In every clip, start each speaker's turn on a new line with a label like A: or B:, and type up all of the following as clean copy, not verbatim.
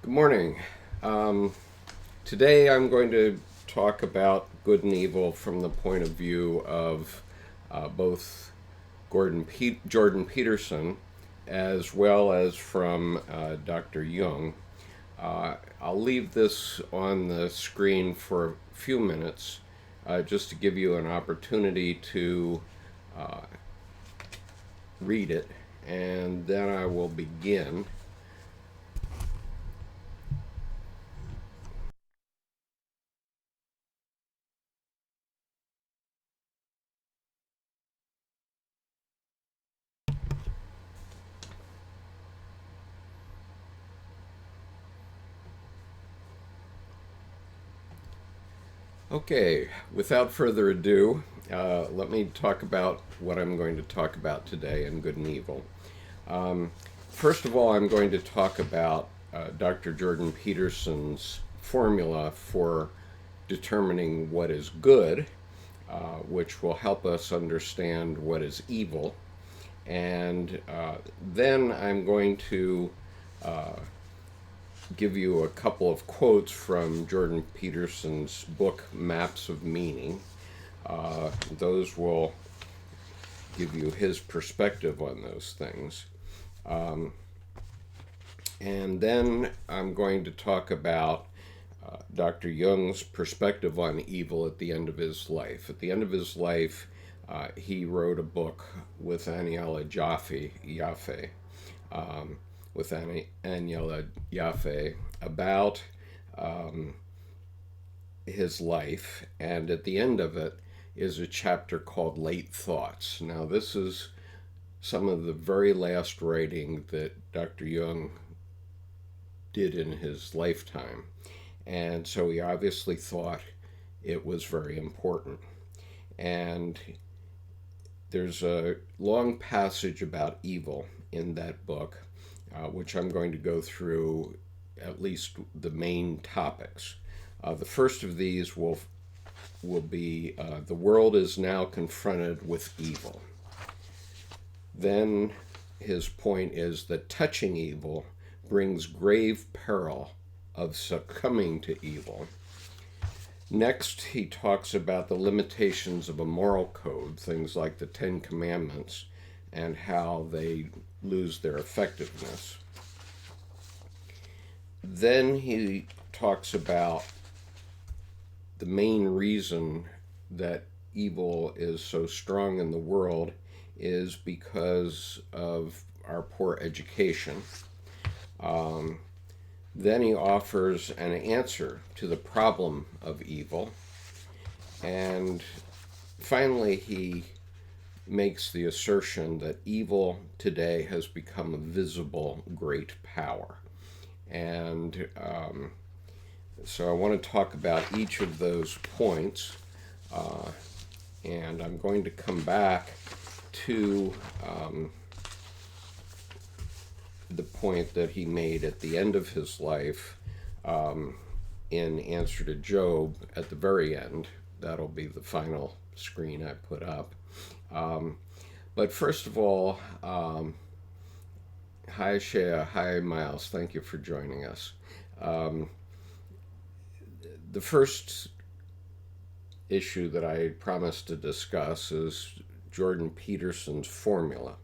A: Good morning. Today I'm going to talk about good and evil from the point of view of both Jordan Peterson as well as from Dr. Jung. I'll leave this on the screen for a few minutes just to give you an opportunity to read it, and then I will begin. Okay, without further ado, let me talk about what I'm going to talk about today in Good and Evil. First of all, I'm going to talk about Dr. Jordan Peterson's formula for determining what is good, which will help us understand what is evil. And then I'm going to give you a couple of quotes from Jordan Peterson's book, Maps of Meaning. Those will give you his perspective on those things. And then I'm going to talk about Dr. Jung's perspective on evil at the end of his life. At the end of his life, he wrote a book with Aniela Jaffe, about his life, and at the end of it is a chapter called Late Thoughts. Now, this is some of the very last writing that Dr. Jung did in his lifetime, and so he obviously thought it was very important. And there's a long passage about evil in that book, which I'm going to go through at least the main topics. The first of these will be the world is now confronted with evil. Then his point is that touching evil brings grave peril of succumbing to evil. Next, he talks about the limitations of a moral code, things like the Ten Commandments, and how they lose their effectiveness. Then he talks about the main reason that evil is so strong in the world is because of our poor education. Then he offers an answer to the problem of evil. And finally, he makes the assertion that evil today has become a visible great power. And so I want to talk about each of those points, and I'm going to come back to the point that he made at the end of his life in answer to Job at the very end. That'll be the final screen I put up. But first of all, hi Shea, hi Miles, thank you for joining us. The first issue that I promised to discuss is Jordan Peterson's formula.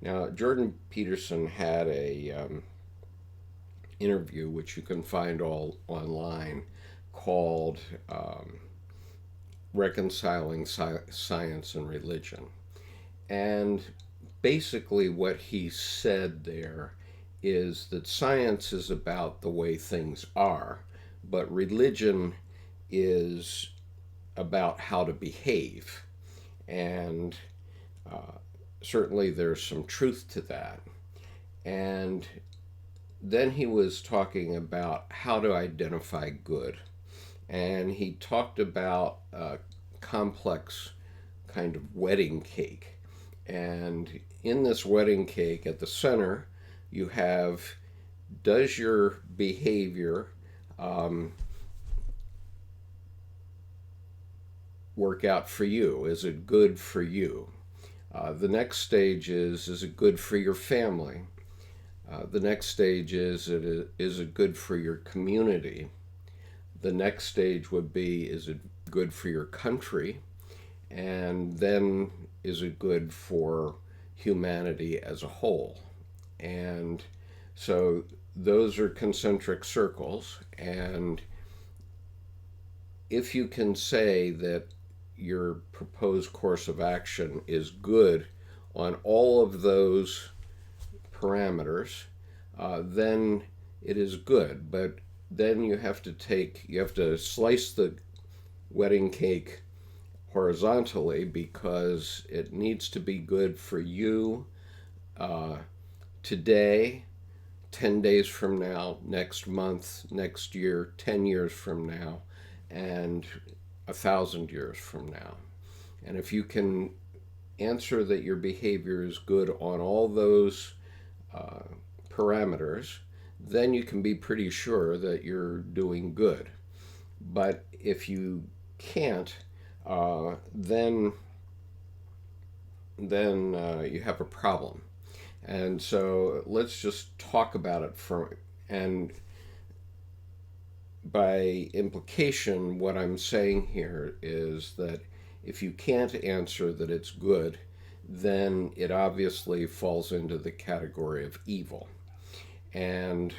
A: Now, Jordan Peterson had a interview, which you can find all online, called Reconciling Science and Religion. And basically what he said there is that science is about the way things are, but religion is about how to behave. And certainly there's some truth to that. And then he was talking about how to identify good. And he talked about a complex kind of wedding cake. And in this wedding cake, at the center, you have, does your behavior work out for you? Is it good for you? The next stage is it good for your family? The next stage is it good for your community? The next stage would be, is it good for your country? And then, is it good for humanity as a whole? And so those are concentric circles. And if you can say that your proposed course of action is good on all of those parameters, then it is good. But then you have to slice the wedding cake horizontally, because it needs to be good for you today, 10 days from now, next month, next year, 10 years from now, and 1,000 years from now. And if you can answer that your behavior is good on all those parameters, then you can be pretty sure that you're doing good. But if you can't, then you have a problem. And so let's just talk about it and by implication, what I'm saying here is that if you can't answer that it's good, then it obviously falls into the category of evil. And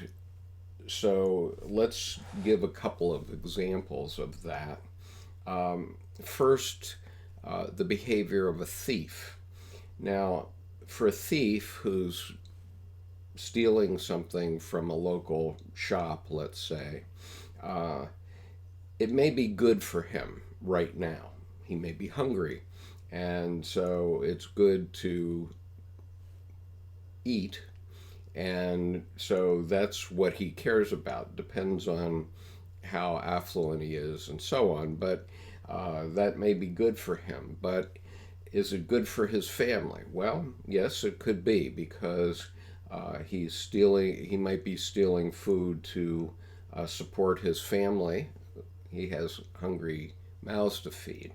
A: so let's give a couple of examples of that. First, the behavior of a thief. Now, for a thief who's stealing something from a local shop, let's say, it may be good for him right now. He may be hungry, and so it's good to eat, and so that's what he cares about. Depends on how affluent he is and so on, but that may be good for him. But is it good for his family? Well, yes, it could be, because he might be stealing food to support his family. He has hungry mouths to feed.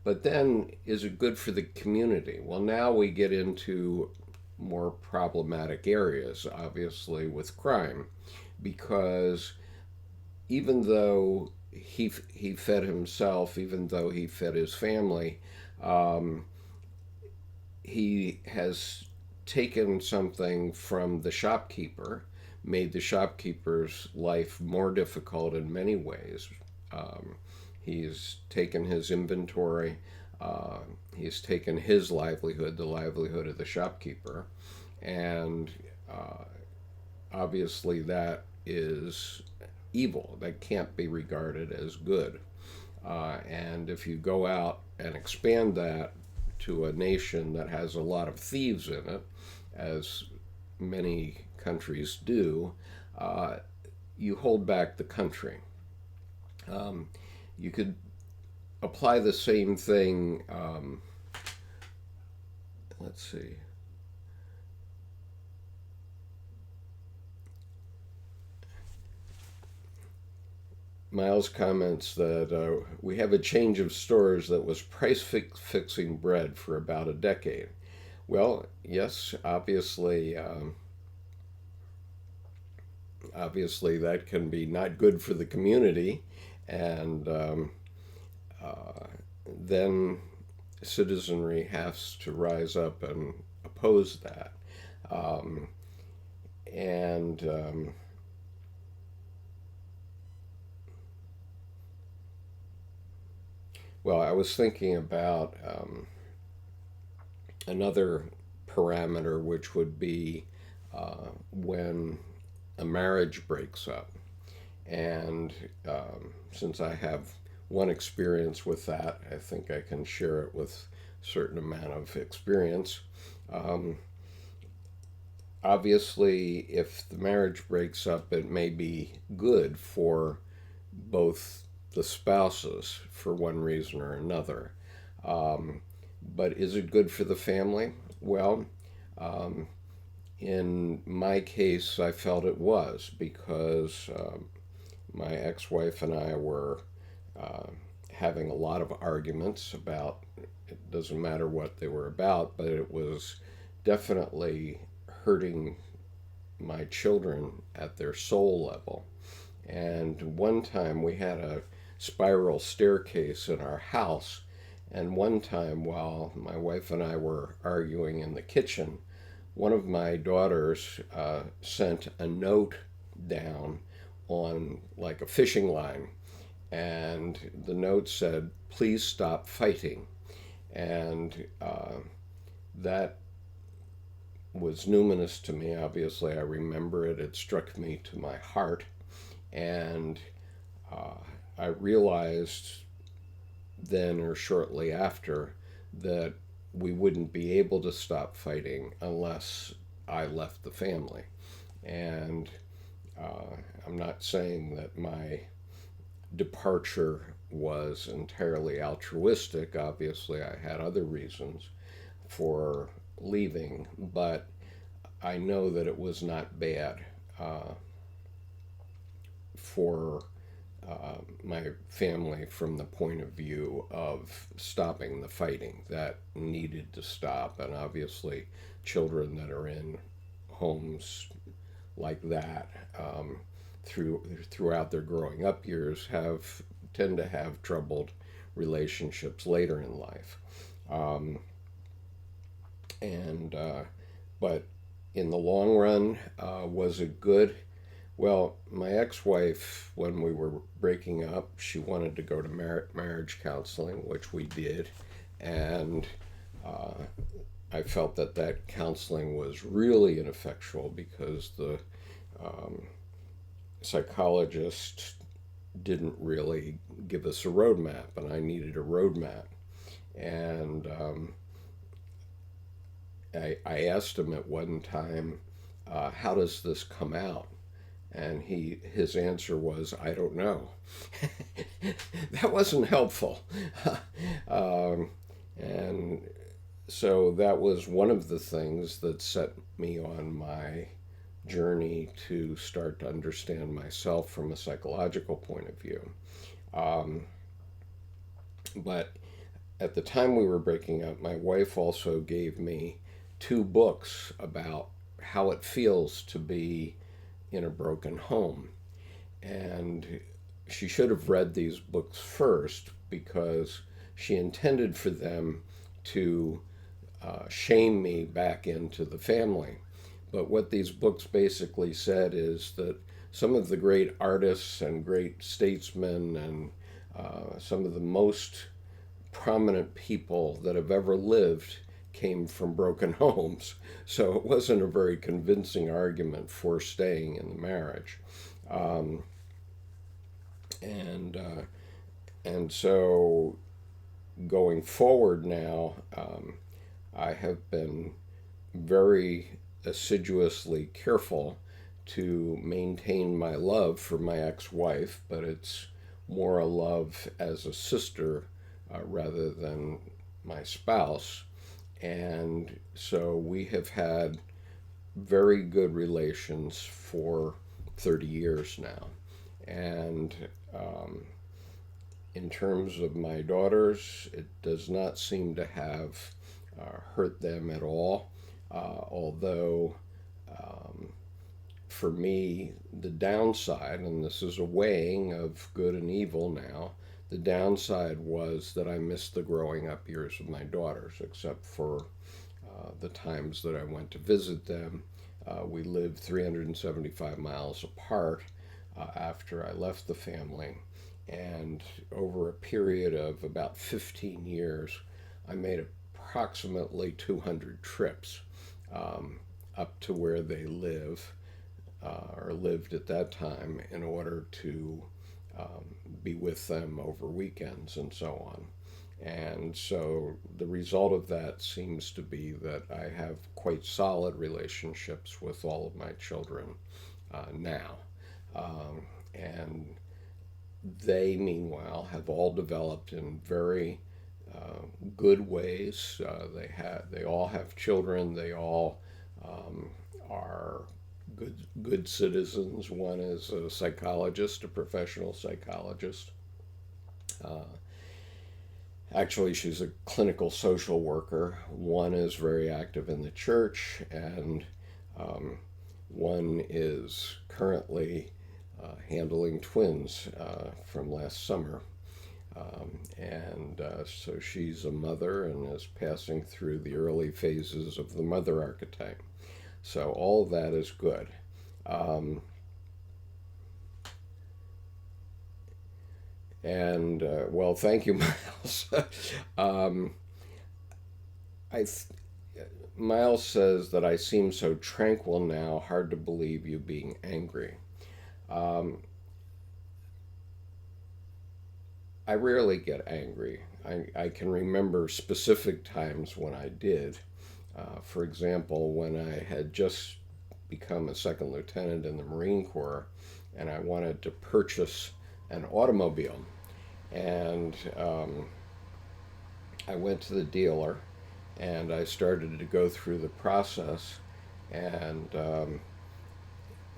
A: But then, is it good for the community? Well, now we get into more problematic areas, obviously, with crime, because even though he fed himself, even though he fed his family, he has taken something from the shopkeeper, made the shopkeeper's life more difficult in many ways. He's taken his inventory, he's taken his livelihood, the livelihood of the shopkeeper, and obviously that is evil. That can't be regarded as good. And if you go out and expand that to a nation that has a lot of thieves in it, as many countries do, you hold back the country. You could apply the same thing. Let's see. Miles comments that we have a change of stores that was fixing bread for about a decade. Well, yes, obviously that can be not good for the community, and then citizenry has to rise up and oppose that. And well, I was thinking about another parameter, which would be when a marriage breaks up. And since I have one experience with that, I think I can share it with a certain amount of experience. Obviously, if the marriage breaks up, it may be good for both the spouses for one reason or another. But is it good for the family? Well, in my case, I felt it was, because my ex-wife and I were having a lot of arguments about, it doesn't matter what they were about, but it was definitely hurting my children at their soul level. And one time we had a spiral staircase in our house. And one time, while my wife and I were arguing in the kitchen, one of my daughters sent a note down on like a fishing line. And the note said, "Please stop fighting." And that was numinous to me. Obviously, I remember it. It struck me to my heart. And I realized then or shortly after that we wouldn't be able to stop fighting unless I left the family. And I'm not saying that my departure was entirely altruistic. Obviously, I had other reasons for leaving, but I know that it was not bad for my family from the point of view of stopping the fighting that needed to stop. And obviously, children that are in homes like that throughout their growing up years tend to have troubled relationships later in life. And but in the long run, was it good? Well, my ex-wife, when we were breaking up, she wanted to go to marriage counseling, which we did, and I felt that counseling was really ineffectual because the psychologist didn't really give us a roadmap, and I needed a roadmap. And I asked him at one time, "How does this come out?" And his answer was, "I don't know." That wasn't helpful. And so that was one of the things that set me on my journey to start to understand myself from a psychological point of view. But at the time we were breaking up, my wife also gave me 2 books about how it feels to be in a broken home. And she should have read these books first because she intended for them to shame me back into the family. But what these books basically said is that some of the great artists and great statesmen and some of the most prominent people that have ever lived came from broken homes. So it wasn't a very convincing argument for staying in the marriage. And so going forward now, I have been very assiduously careful to maintain my love for my ex-wife, but it's more a love as a sister rather than my spouse. And so we have had very good relations for 30 years now. And in terms of my daughters, it does not seem to have hurt them at all. Although for me, the downside, and this is a weighing of good and evil now, the downside was that I missed the growing up years of my daughters, except for the times that I went to visit them. We lived 375 miles apart after I left the family. And over a period of about 15 years, I made approximately 200 trips up to where they live or lived at that time in order to be with them over weekends and so on. And so the result of that seems to be that I have quite solid relationships with all of my children now. And they, meanwhile, have all developed in very good ways. They all have children. They all are good citizens. One is a psychologist, a professional psychologist. Actually, she's a clinical social worker. One is very active in the church, and One is currently handling twins from last summer. So she's a mother and is passing through the early phases of the mother archetype. So all of that is good. Um, well, thank you, Miles. um, I Miles says that I seem so tranquil now, hard to believe you being angry. Um, I rarely get angry. I can remember specific times when I did. For example, when I had just become a second lieutenant in the Marine Corps and I wanted to purchase an automobile. And I went to the dealer and I started to go through the process, and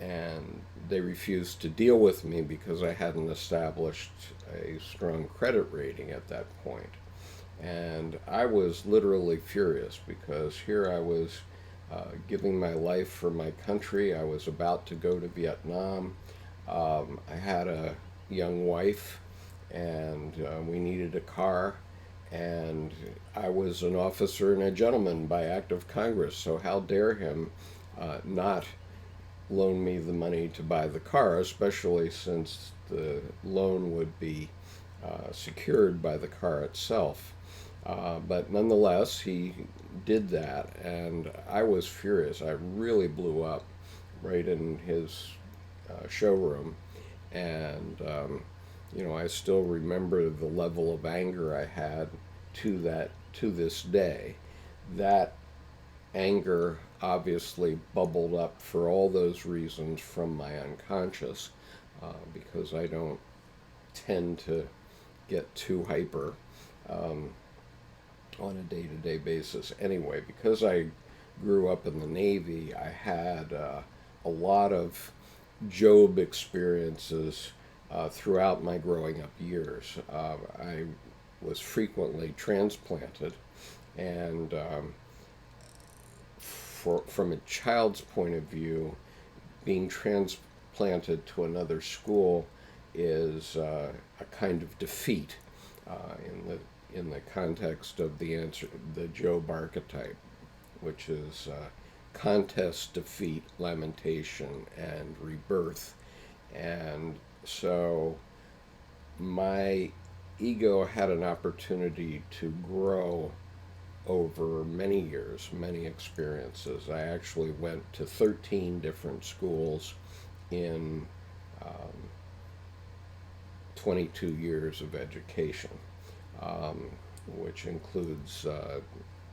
A: and they refused to deal with me because I hadn't established a strong credit rating at that point. And I was literally furious because here I was giving my life for my country. I was about to go to Vietnam. I had a young wife, and we needed a car. And I was an officer and a gentleman by act of Congress, so how dare him not loan me the money to buy the car, especially since the loan would be secured by the car itself. But nonetheless, he did that, and I was furious. I really blew up right in his showroom, and I still remember the level of anger I had to this day. That anger obviously bubbled up for all those reasons from my unconscious, because I don't tend to get too hyper um, on a day-to-day basis. Anyway, because I grew up in the Navy, I had a lot of Job experiences throughout my growing up years. I was frequently transplanted, and from a child's point of view, being transplanted to another school is a kind of defeat in the context of the Job archetype, which is contest, defeat, lamentation, and rebirth. And so my ego had an opportunity to grow over many years, many experiences. I actually went to 13 different schools in um, 22 years of education, which includes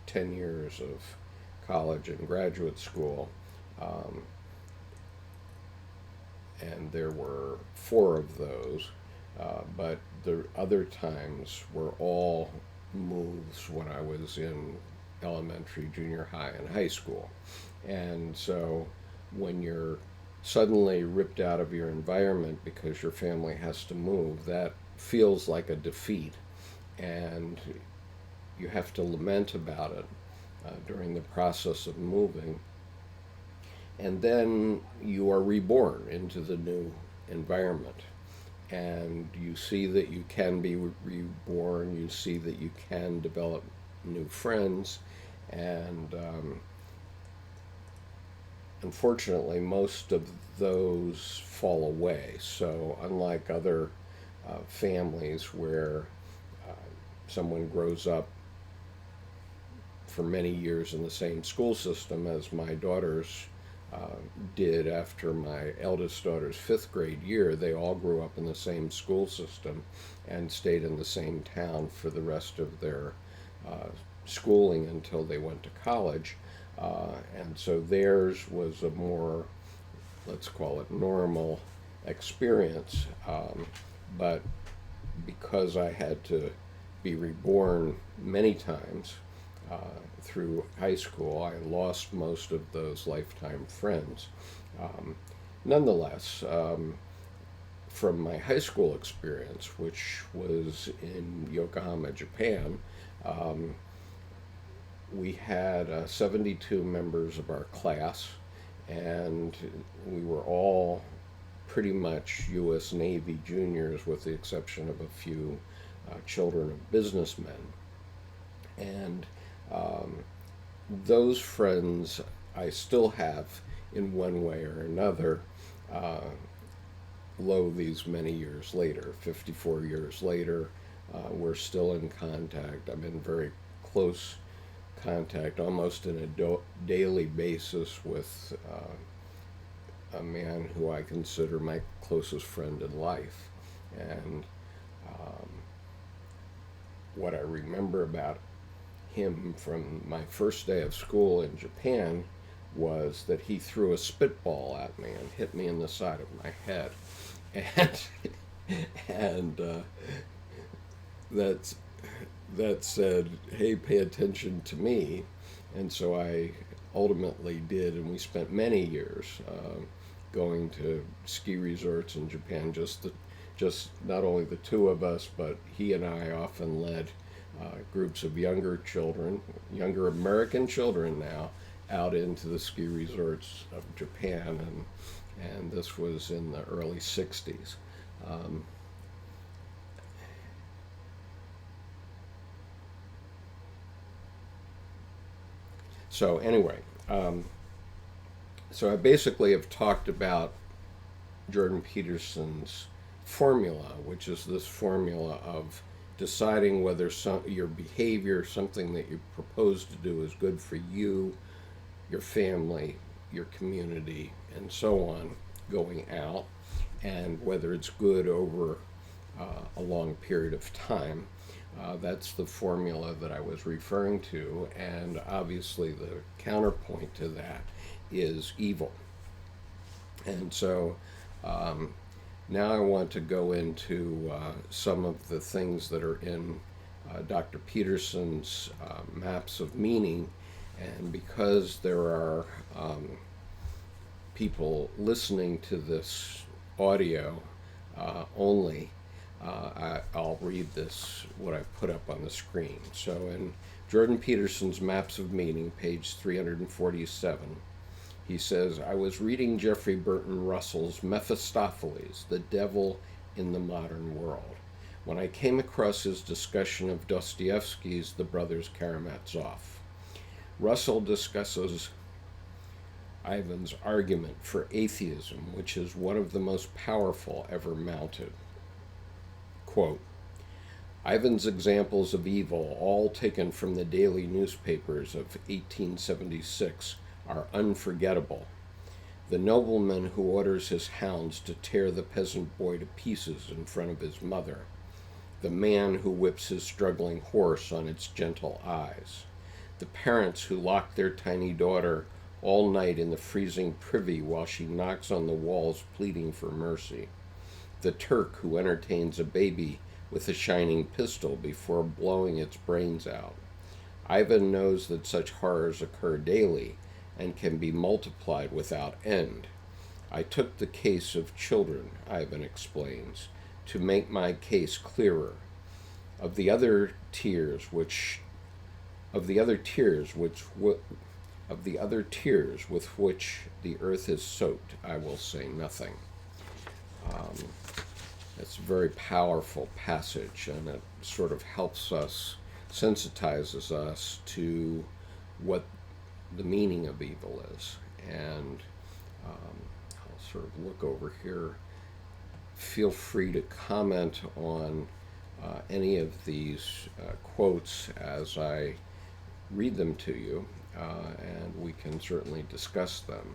A: 10 years of college and graduate school. Um, and there were four of those, but the other times were all moves when I was in elementary, junior high, and high school. And so when you're suddenly ripped out of your environment because your family has to move, that feels like a defeat. And you have to lament about it during the process of moving. And then you are reborn into the new environment. And you see that you can be reborn, you see that you can develop new friends, and unfortunately, most of those fall away. So, unlike other families where uh, someone grows up for many years in the same school system as my daughters did after my eldest daughter's fifth grade year. They all grew up in the same school system and stayed in the same town for the rest of their schooling until they went to college. And so theirs was a more, let's call it, normal experience. But because I had to be reborn many times uh, through high school, I lost most of those lifetime friends. Um, Nonetheless, from my high school experience, which was in Yokohama, Japan, um, we had 72 members of our class, and we were all pretty much U.S. Navy juniors, with the exception of a few children of businessmen. And those friends I still have in one way or another, uh, lo these many years later, 54 years later. We're still in contact. I'm in very close contact, almost on a daily basis, with a man who I consider my closest friend in life. And um, what I remember about him from my first day of school in Japan was that he threw a spitball at me and hit me in the side of my head. And and that that said, "Hey, pay attention to me," and so I ultimately did, and we spent many years going to ski resorts in Japan. Just not only the two of us, but he and I often led groups of younger children, younger American children now, out into the ski resorts of Japan, and this was in the early '60s. Um, so anyway, so I basically have talked about Jordan Peterson's formula, which is this formula of deciding whether your behavior, something that you propose to do, is good for you, your family, your community, and so on, going out, and whether it's good over a long period of time. That's the formula that I was referring to, and obviously the counterpoint to that is evil. And so um, now I want to go into some of the things that are in Dr. Peterson's maps of meaning. And because there are people listening to this audio only, I'll read this, what I've put up on the screen. So in Jordan Peterson's Maps of Meaning, page 347, he says, "I was reading Jeffrey Burton Russell's Mephistopheles, the Devil in the Modern World, when I came across his discussion of Dostoevsky's The Brothers Karamazov. Russell discusses Ivan's argument for atheism, which is one of the most powerful ever mounted. Quote, Ivan's examples of evil, all taken from the daily newspapers of 1876, are unforgettable. The nobleman who orders his hounds to tear the peasant boy to pieces in front of his mother, the man who whips his struggling horse on its gentle eyes, the parents who lock their tiny daughter all night in the freezing privy while she knocks on the walls pleading for mercy, the Turk who entertains a baby with a shining pistol before blowing its brains out. Ivan knows that such horrors occur daily and can be multiplied without end. I took the case of children, Ivan explains, to make my case clearer. Of the other tears which of the other tears with which the earth is soaked, I will say nothing." It's a very powerful passage, and it sort of helps us, sensitizes us to what the meaning of evil is. And I'll sort of look over here. Feel free to comment on any of these quotes as I read them to you, and we can certainly discuss them.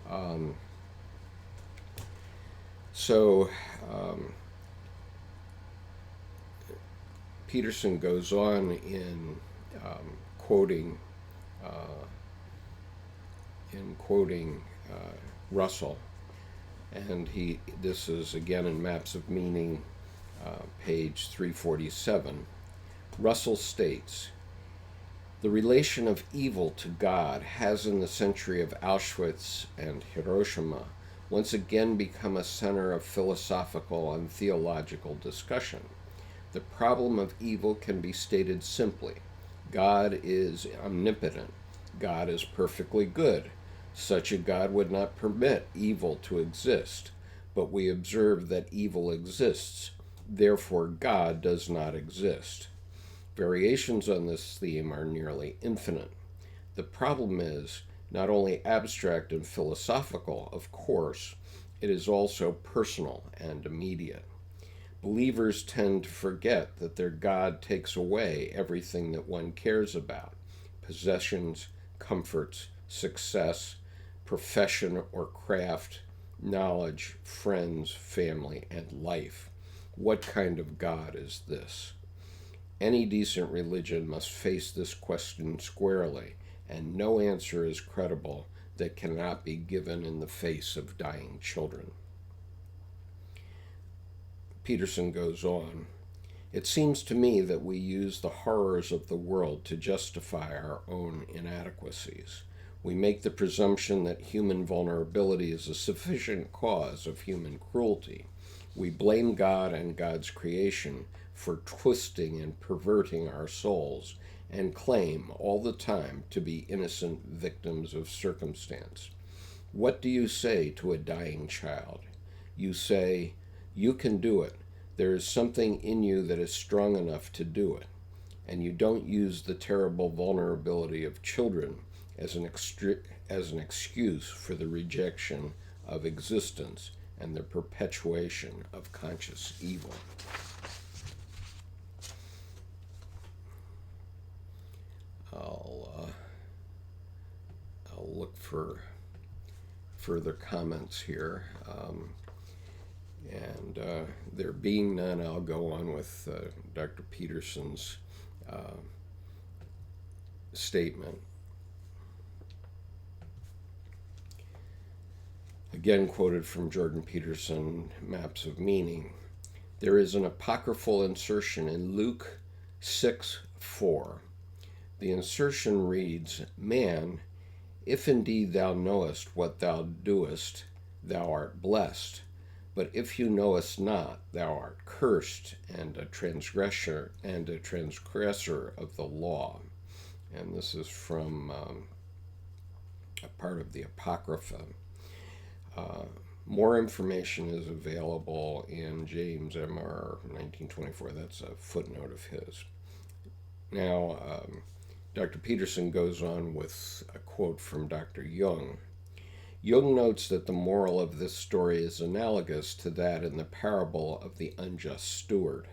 A: Um, so Peterson goes on in quoting Russell, and this is again in Maps of Meaning, page 347. Russell states, "The relation of evil to God has in the century of Auschwitz and Hiroshima once again become a center of philosophical and theological discussion. The problem of evil can be stated simply. God is omnipotent. God is perfectly good. Such a God would not permit evil to exist, but we observe that evil exists. Therefore, God does not exist. Variations on this theme are nearly infinite. The problem is not only abstract and philosophical, of course, it is also personal and immediate. Believers tend to forget that their God takes away everything that one cares about: possessions, comforts, success, profession or craft, knowledge, friends, family, and life. What kind of God is this? Any decent religion must face this question squarely, and no answer is credible that cannot be given in the face of dying children. Peterson goes on, "It seems to me that we use the horrors of the world to justify our own inadequacies. We make the presumption that human vulnerability is a sufficient cause of human cruelty. We blame God and God's creation for twisting and perverting our souls, and claim all the time to be innocent victims of circumstance. What do you say to a dying child? You say, 'You can do it. There is something in you that is strong enough to do it.' And you don't use the terrible vulnerability of children as an excuse for the rejection of existence and the perpetuation of conscious evil." I'll look for further comments here. And there being none, I'll go on with Dr. Peterson's statement. Again quoted from Jordan Peterson, Maps of Meaning. There is an apocryphal insertion in Luke 6:4. The insertion reads, "Man, if indeed thou knowest what thou doest, thou art blessed. But if you knowest not, thou art cursed, and a transgressor of the law." And this is from a part of the Apocrypha. More information is available in James M.R. 1924. That's a footnote of his. Now, Dr. Peterson goes on with a quote from Dr. Jung. Jung notes that the moral of this story is analogous to that in the parable of the unjust steward.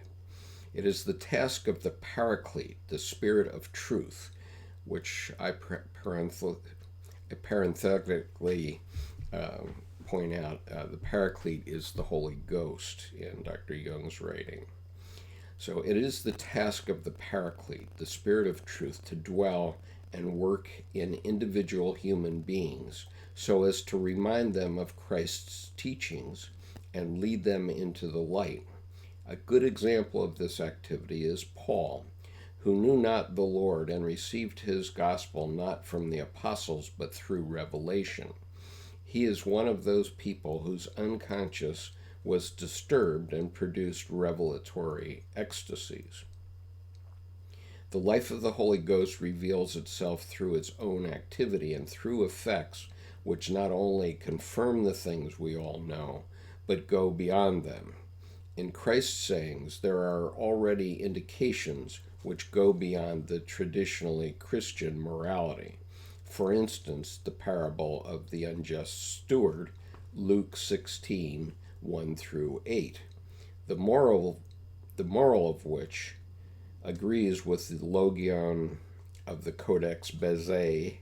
A: It is the task of the Paraclete, the spirit of truth, which I parenthetically point out, the Paraclete is the Holy Ghost in Dr. Jung's writing. So it is the task of the Paraclete, the spirit of truth, to dwell and work in individual human beings so as to remind them of Christ's teachings and lead them into the light. A good example of this activity is Paul, who knew not the Lord and received his gospel not from the apostles but through revelation. He is one of those people whose unconscious was disturbed and produced revelatory ecstasies. The life of the Holy Ghost reveals itself through its own activity and through effects which not only confirm the things we all know, but go beyond them. In Christ's sayings, there are already indications which go beyond the traditionally Christian morality. For instance, the parable of the unjust steward, Luke 16, 1 through 8, the moral of which agrees with the logion of the Codex Bezae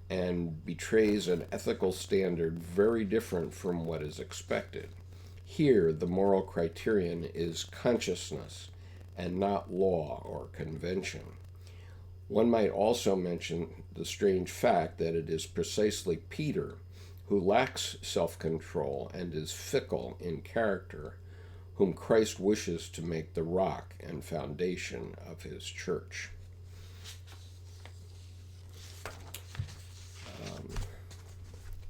A: and betrays an ethical standard very different from what is expected. Here, the moral criterion is consciousness and not law or convention. One might also mention the strange fact that it is precisely Peter, who lacks self-control and is fickle in character, whom Christ wishes to make the rock and foundation of his church.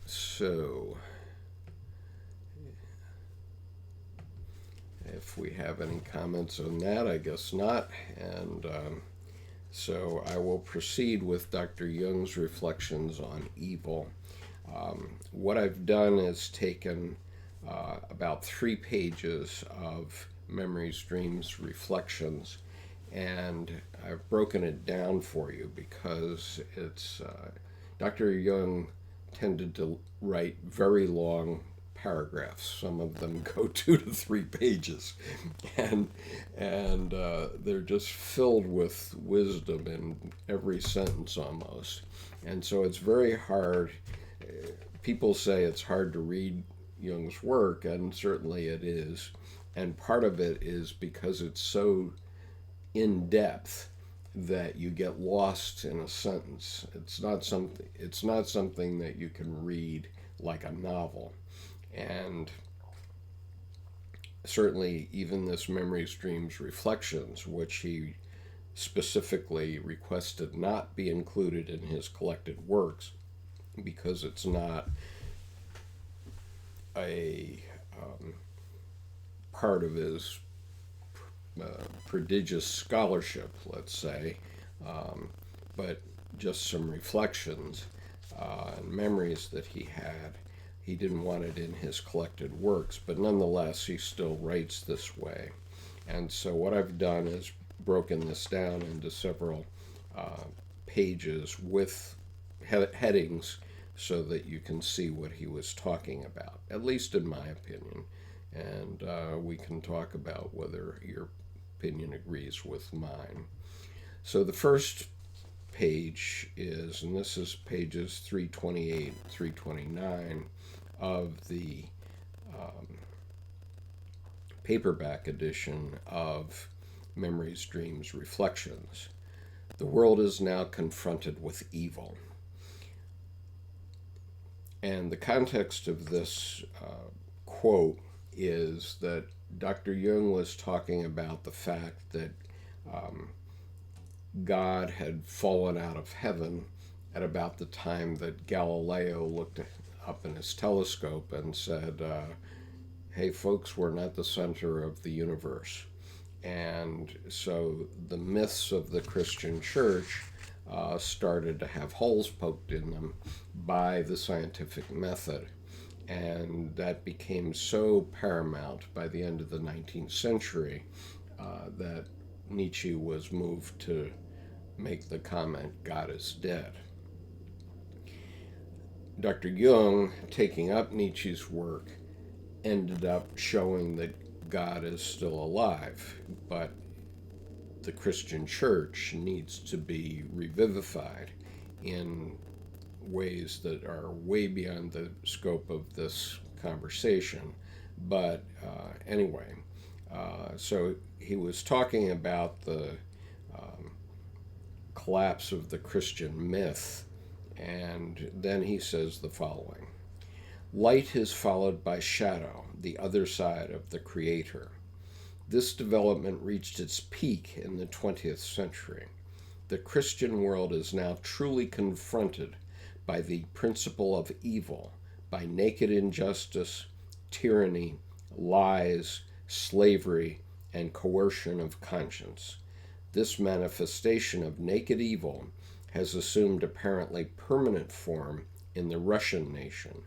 A: So, if we have any comments on that, I guess not. And so I will proceed with Dr. Jung's reflections on evil. What I've done is taken about 3 pages of memories, dreams, reflections, and I've broken it down for you because it's Dr. Jung tended to write very long paragraphs. Some of them go 2 to 3 pages, and they're just filled with wisdom in every sentence almost. And so it's very hard. People say it's hard to read Jung's work, and certainly it is. And part of it is because it's so in depth that you get lost in a sentence. It's not something that you can read like a novel. And certainly even this memories, dreams, reflections, which he specifically requested not be included in his collected works because it's not a part of his prodigious scholarship, let's say, but just some reflections and memories that he had. He didn't want it in his collected works, but nonetheless, he still writes this way. And so what I've done is broken this down into several pages with headings so that you can see what he was talking about, at least in my opinion. And we can talk about whether your opinion agrees with mine. So the first page is, and this is pages 328, 329 of the paperback edition of Memories, Dreams, Reflections. The world is now confronted with evil. And the context of this quote is that Dr. Jung was talking about the fact that God had fallen out of heaven at about the time that Galileo looked up in his telescope and said, hey folks, we're not the center of the universe. And so the myths of the Christian church started to have holes poked in them by the scientific method. And that became so paramount by the end of the 19th century that Nietzsche was moved to make the comment, God is dead. Dr. Jung, taking up Nietzsche's work, ended up showing that God is still alive, but the Christian church needs to be revivified in ways that are way beyond the scope of this conversation. But anyway, so he was talking about the collapse of the Christian myth, and then he says the following: light is followed by shadow, the other side of the Creator. This development reached its peak in the 20th century. The Christian world is now truly confronted by the principle of evil, by naked injustice, tyranny, lies, slavery, and coercion of conscience. This manifestation of naked evil has assumed apparently permanent form in the Russian nation,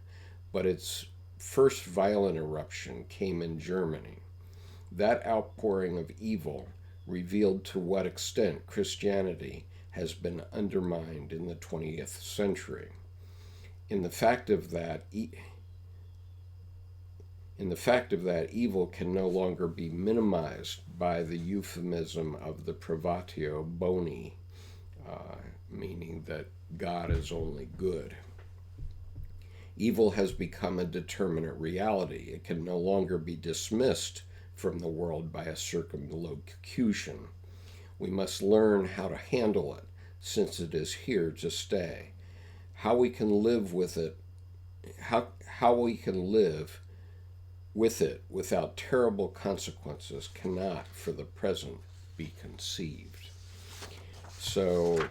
A: but its first violent eruption came in Germany. That outpouring of evil revealed to what extent Christianity has been undermined in the 20th century. In the fact of that, evil can no longer be minimized by the euphemism of the privatio boni, meaning that God is only good. Evil has become a determinate reality. It can no longer be dismissed from the world by a circumlocution. We must learn how to handle it, since it is here to stay. How we can live with it, how we can live with it without terrible consequences cannot, for the present, be conceived. So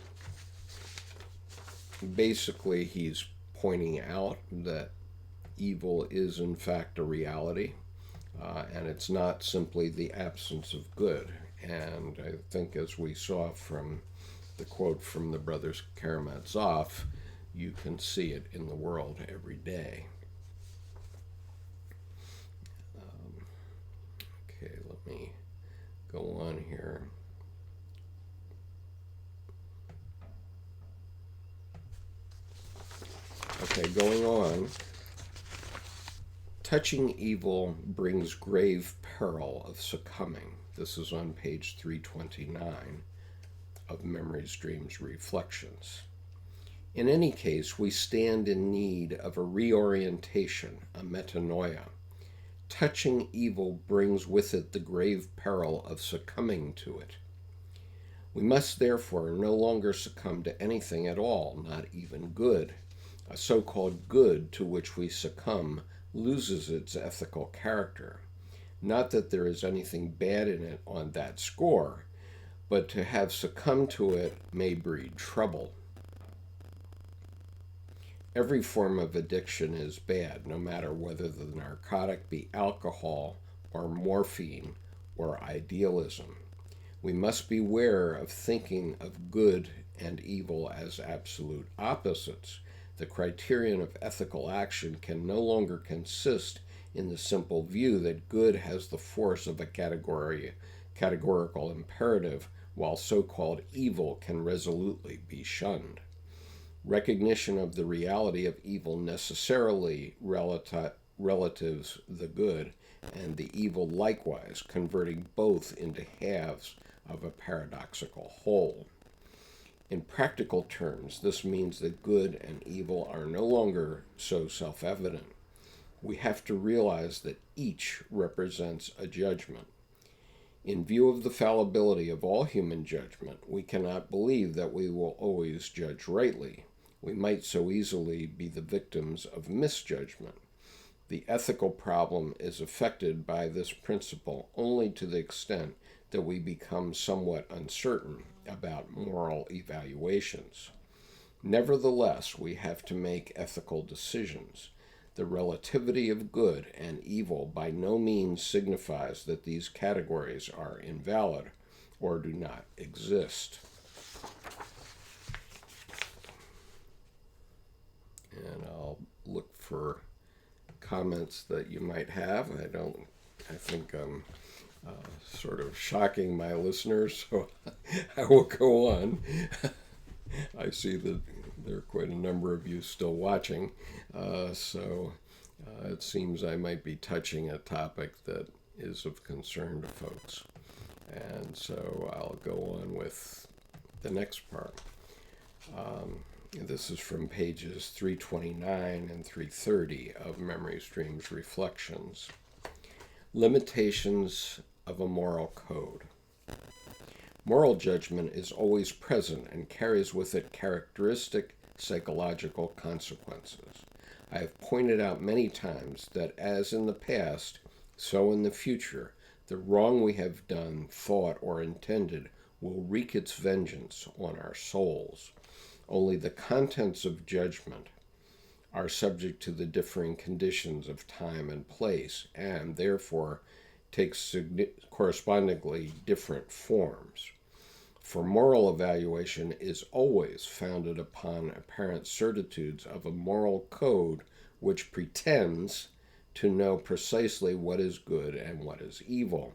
A: basically, he's pointing out that evil is in fact a reality, and it's not simply the absence of good. And I think, as we saw from the quote from the Brothers Karamazov, you can see it in the world every day. Okay, let me go on here. Okay, going on. Touching evil brings grave peril of succumbing. This is on page 329 of Memories, Dreams, Reflections. In any case, we stand in need of a reorientation, a metanoia. Touching evil brings with it the grave peril of succumbing to it. We must therefore no longer succumb to anything at all, not even good. A so-called good to which we succumb loses its ethical character. Not that there is anything bad in it on that score, but to have succumbed to it may breed trouble. Every form of addiction is bad, no matter whether the narcotic be alcohol or morphine or idealism. We must beware of thinking of good and evil as absolute opposites. The criterion of ethical action can no longer consist in the simple view that good has the force of a categorical imperative, while so-called evil can resolutely be shunned. Recognition of the reality of evil necessarily relatives the good, and the evil likewise, converting both into halves of a paradoxical whole. In practical terms, this means that good and evil are no longer so self-evident. We have to realize that each represents a judgment. In view of the fallibility of all human judgment, we cannot believe that we will always judge rightly. We might so easily be the victims of misjudgment. The ethical problem is affected by this principle only to the extent that we become somewhat uncertain about moral evaluations. Nevertheless, we have to make ethical decisions. The relativity of good and evil by no means signifies that these categories are invalid or do not exist. And I'll look for comments that you might have. I think I'm sort of shocking my listeners, so I will go on. I see that there are quite a number of you still watching, so it seems I might be touching a topic that is of concern to folks. And so I'll go on with the next part. This is from pages 329 and 330 of Memories, Dreams, Reflections. Limitations of a moral code. Moral judgment is always present and carries with it characteristic psychological consequences. I have pointed out many times that as in the past, so in the future, the wrong we have done, thought, or intended will wreak its vengeance on our souls. Only the contents of judgment are subject to the differing conditions of time and place, and therefore take correspondingly different forms. For moral evaluation is always founded upon apparent certitudes of a moral code which pretends to know precisely what is good and what is evil.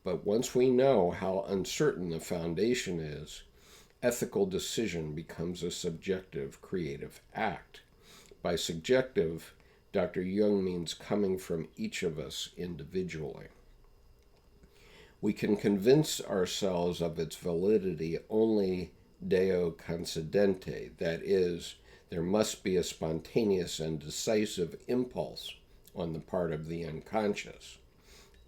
A: But once we know how uncertain the foundation is, ethical decision becomes a subjective, creative act. By subjective, Dr. Jung means coming from each of us individually. We can convince ourselves of its validity only deo concedente, that is, there must be a spontaneous and decisive impulse on the part of the unconscious.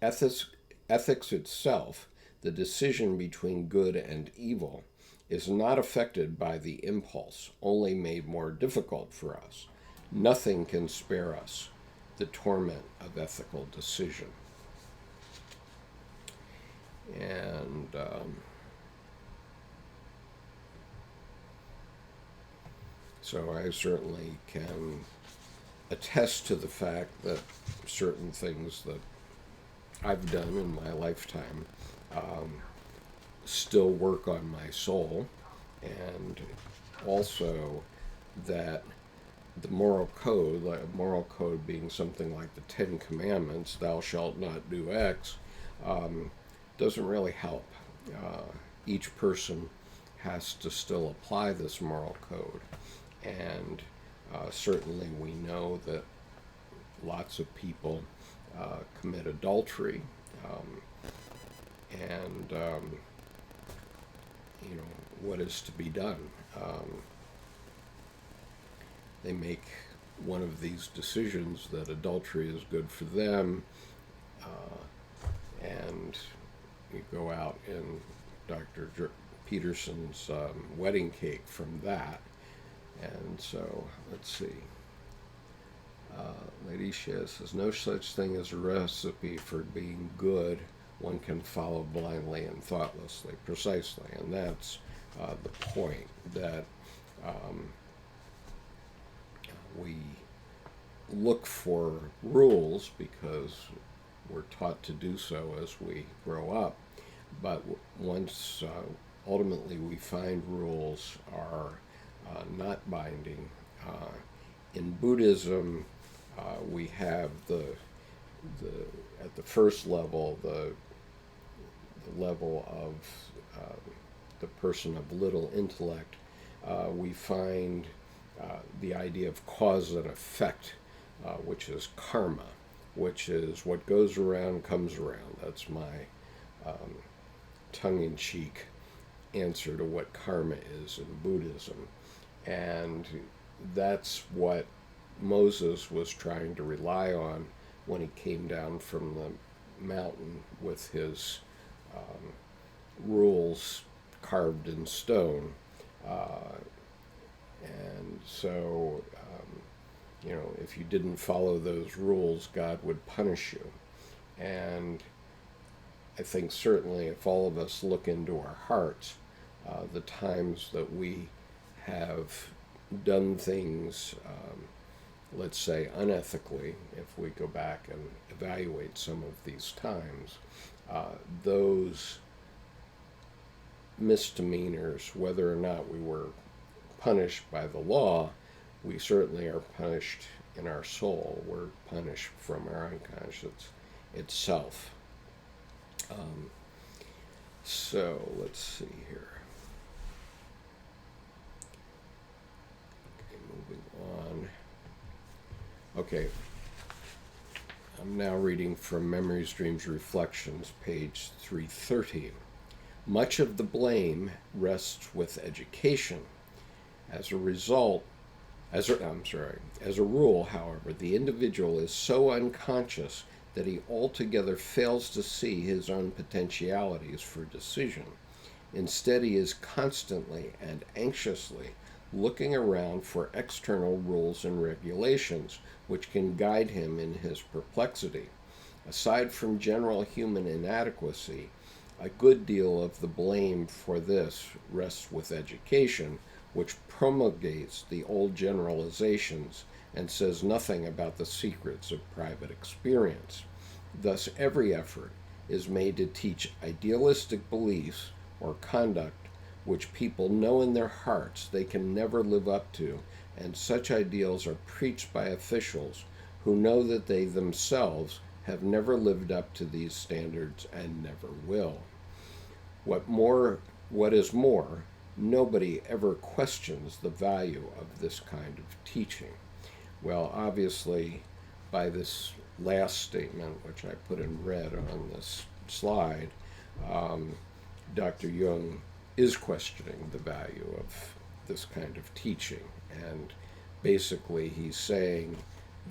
A: Ethics itself, the decision between good and evil, is not affected by the impulse, only made more difficult for us. Nothing can spare us the torment of ethical decision. And so I certainly can attest to the fact that certain things that I've done in my lifetime still work on my soul, and also that the moral code, like a moral code being something like the Ten Commandments, thou shalt not do X, doesn't really help. Each person has to still apply this moral code. And certainly we know that lots of people commit adultery, and what is to be done? They make one of these decisions that adultery is good for them, and you go out in Dr. Peterson's wedding cake from that. And so, let's see. Lady Shea says, no such thing as a recipe for being good. One can follow blindly and thoughtlessly. Precisely. And that's the point, that we look for rules because we're taught to do so as we grow up. But once ultimately we find rules are not binding. In Buddhism, we have the at the first level, the level of the person of little intellect. We find the idea of cause and effect, which is karma, which is what goes around comes around. That's my tongue-in-cheek answer to what karma is in Buddhism. And that's what Moses was trying to rely on when he came down from the mountain with his rules carved in stone. And so, if you didn't follow those rules, God would punish you. And I think certainly if all of us look into our hearts, the times that we have done things, let's say unethically, if we go back and evaluate some of these times, those misdemeanors, whether or not we were punished by the law, we certainly are punished in our soul. We're punished from our unconscious itself. So let's see here. Okay, moving on. Okay, I'm now reading from Memories, Dreams, Reflections, page 330. Much of the blame rests with education. As a rule, however, the individual is so unconscious that he altogether fails to see his own potentialities for decision. Instead, he is constantly and anxiously looking around for external rules and regulations which can guide him in his perplexity. Aside from general human inadequacy, a good deal of the blame for this rests with education, which promulgates the old generalizations and says nothing about the secrets of private experience. Thus, every effort is made to teach idealistic beliefs or conduct which people know in their hearts they can never live up to, and such ideals are preached by officials who know that they themselves have never lived up to these standards and never will. What is more, nobody ever questions the value of this kind of teaching. Well, obviously, by this last statement, which I put in red on this slide, Dr. Jung is questioning the value of this kind of teaching. And basically, he's saying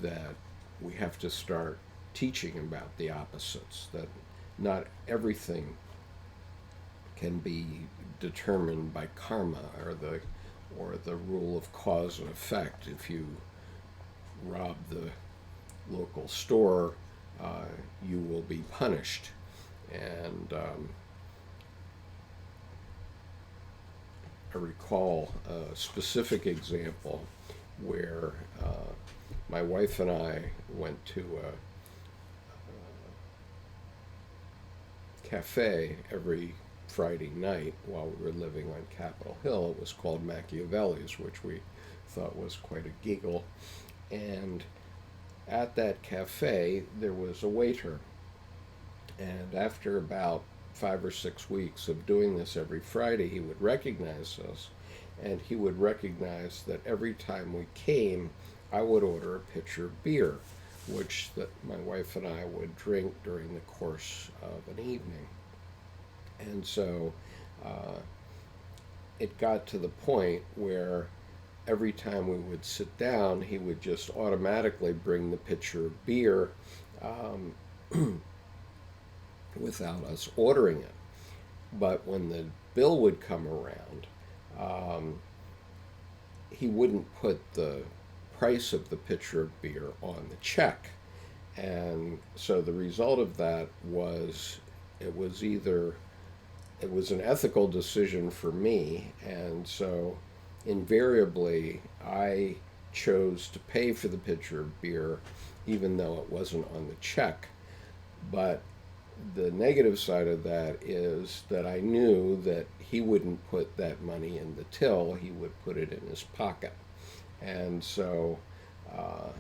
A: that we have to start teaching about the opposites, that not everything can be determined by karma or the rule of cause and effect. If you rob the local store, you will be punished. And I recall a specific example where my wife and I went to a cafe every Friday night while we were living on Capitol Hill. It was called Machiavelli's, which we thought was quite a giggle. And at that cafe, there was a waiter. And after about 5 or 6 weeks of doing this every Friday, he would recognize us. And he would recognize that every time we came, I would order a pitcher of beer, which that my wife and I would drink during the course of an evening. And so it got to the point where every time we would sit down, he would just automatically bring the pitcher of beer um, without us ordering it. But when the bill would come around, um, he wouldn't put the price of the pitcher of beer on the check. And so the result of that was it was either it was an ethical decision for me, and so invariably I chose to pay for the pitcher of beer even though it wasn't on the check. But the negative side of that is that I knew that he wouldn't put that money in the till, he would put it in his pocket. And so uh,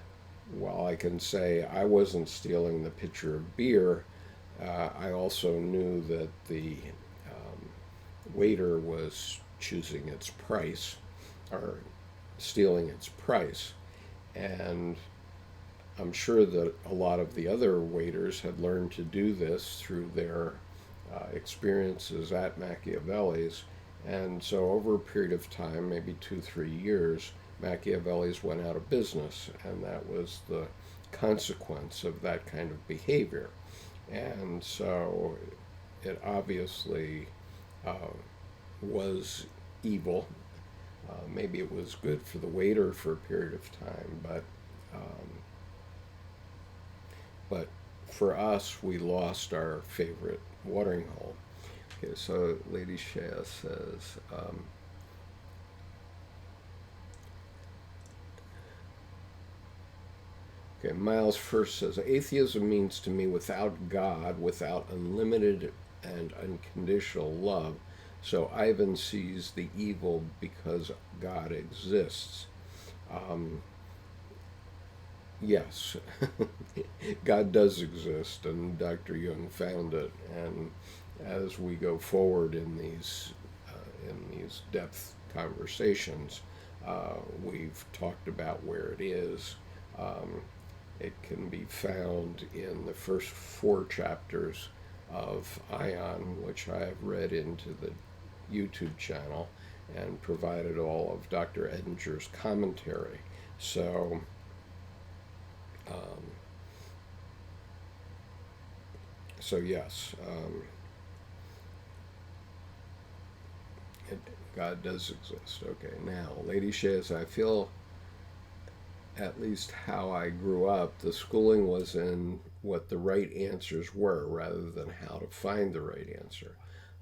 A: while I can say I wasn't stealing the pitcher of beer, I also knew that the waiter was choosing its price or stealing its price. And I'm sure that a lot of the other waiters had learned to do this through their experiences at Machiavelli's. And so over a period of time, maybe 2, 3 years, Machiavelli's went out of business, and that was the consequence of that kind of behavior. And so it obviously uh, was evil. Maybe it was good for the waiter for a period of time, but for us, we lost our favorite watering hole. Okay, so Lady Shea says, okay, Miles first says, atheism means to me without God, without unlimited and unconditional love. So Ivan sees the evil because God exists. Um, yes, God does exist, and Dr. Jung found it. And as we go forward in these depth conversations, we've talked about where it is. Um, it can be found in the first 4 chapters of Ion, which I have read into the YouTube channel and provided all of Dr. Edinger's commentary. So, um, yes, God does exist. Okay, now, Lady Shea, I feel at least how I grew up, the schooling was in what the right answers were rather than how to find the right answer.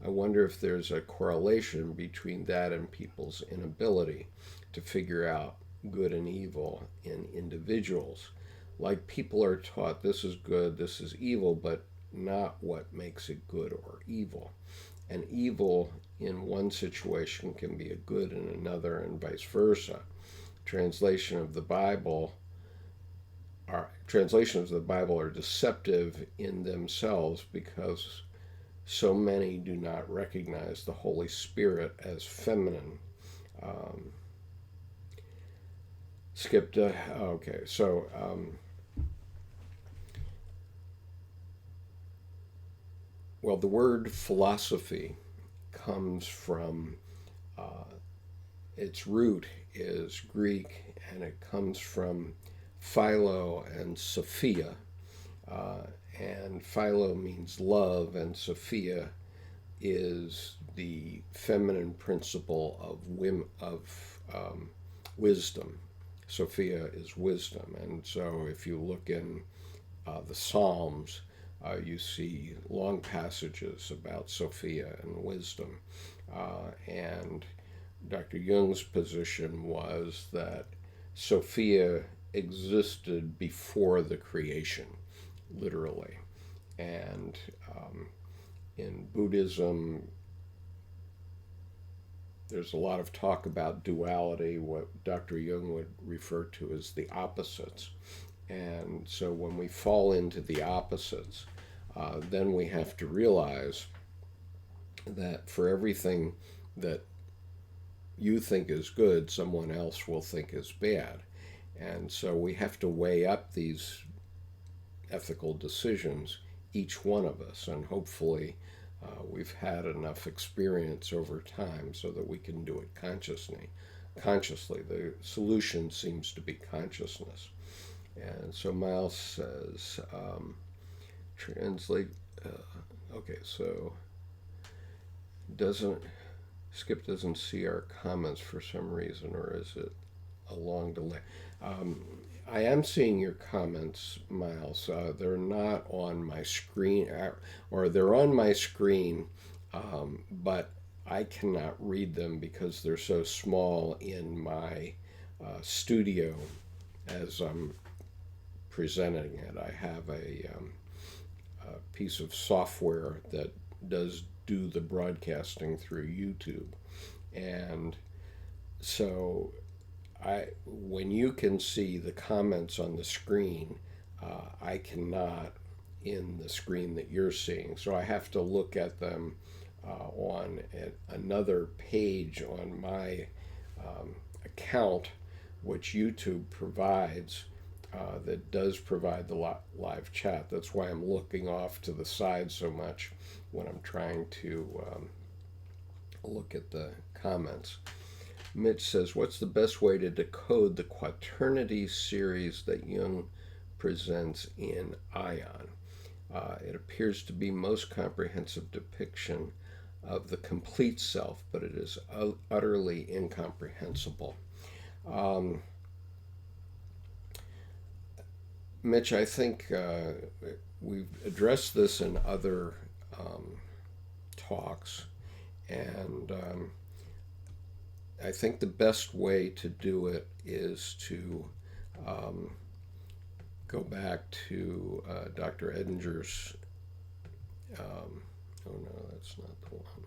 A: I wonder if there's a correlation between that and people's inability to figure out good and evil in individuals. Like people are taught this is good, this is evil, but not what makes it good or evil. And evil in one situation can be a good in another, and vice versa. Translation of the Bible Translations of the Bible are deceptive in themselves because so many do not recognize the Holy Spirit as feminine. Um, skipped. Okay, so well, the word philosophy comes from its root is Greek, and it comes from Philo and Sophia. Uh, and Philo means love, and Sophia is the feminine principle of wisdom. Sophia is wisdom, and so if you look in the Psalms, you see long passages about Sophia and wisdom, and Dr. Jung's position was that Sophia existed before the creation, literally. And in Buddhism, there's a lot of talk about duality, what Dr. Jung would refer to as the opposites. And so when we fall into the opposites, then we have to realize that for everything that you think is good, someone else will think is bad. And so we have to weigh up these ethical decisions, each one of us, and hopefully we've had enough experience over time so that we can do it consciously. The solution seems to be consciousness. And so Miles says, translate. Okay, so doesn't Skip doesn't see our comments for some reason, or is it a long delay? I am seeing your comments, Miles. They're not on my screen, or they're on my screen, but I cannot read them because they're so small in my studio as I'm presenting it. I have a piece of software that does do the broadcasting through YouTube. And so when you can see the comments on the screen, I cannot in the screen that you're seeing. So I have to look at them on another page on my account, which YouTube provides, that does provide the live chat. That's why I'm looking off to the side so much when I'm trying to look at the comments. Mitch says, what's the best way to decode the quaternity series that Jung presents in Ion? It appears to be most comprehensive depiction of the complete self, but it is utterly incomprehensible. Mitch, I think we've addressed this in other talks, and I think the best way to do it is to go back to Dr. Edinger's. Oh no, that's not the one.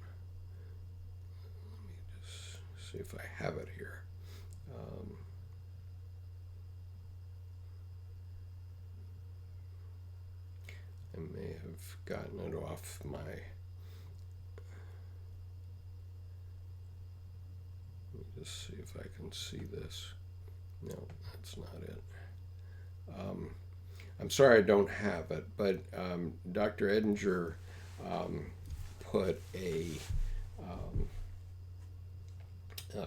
A: Let me just see if I have it here. I may have gotten it off my. Let me just see if I can see this. No, that's not it. I'm sorry I don't have it, but Dr. Edinger put a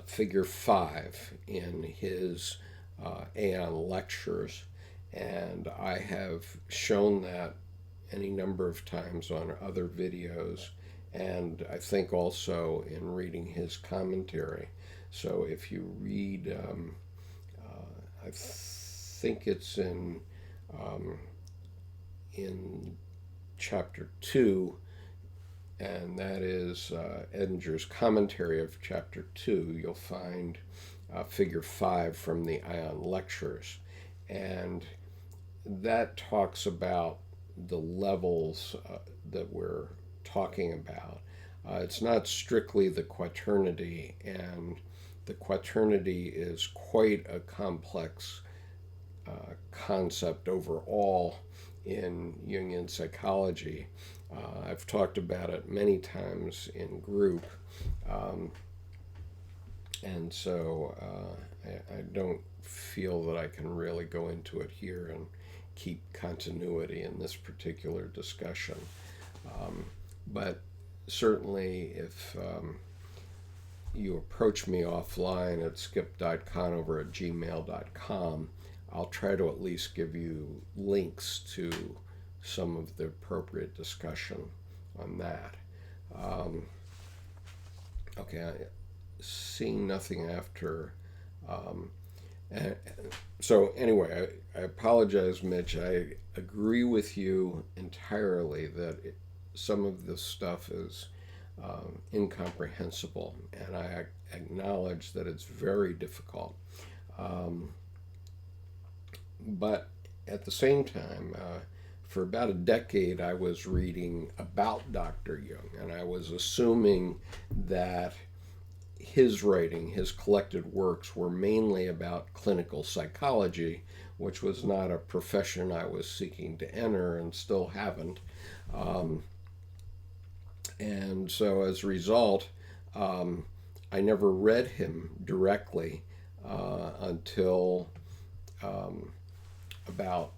A: figure 5 in his Aeon lectures, and I have shown that any number of times on other videos, and I think also in reading his commentary. So if you read, I think it's in chapter 2, and that is Edinger's commentary of chapter 2, you'll find figure 5 from the Ion lectures, and that talks about the levels that we're talking about. It's not strictly the quaternity, and the quaternity is quite a complex concept overall in Jungian psychology. I've talked about it many times in group, and so I don't feel that I can really go into it here and keep continuity in this particular discussion. But certainly if you approach me offline at skip.conover@gmail.com, I'll try to at least give you links to some of the appropriate discussion on that. Okay, seeing nothing after. So anyway, I apologize, Mitch. I agree with you entirely that some of this stuff is incomprehensible, and I acknowledge that it's very difficult. But at the same time, for about a decade, I was reading about Dr. Jung, and I was assuming that his writing, his collected works, were mainly about clinical psychology, which was not a profession I was seeking to enter and still haven't. Um, and so as a result, I never read him directly until um, about,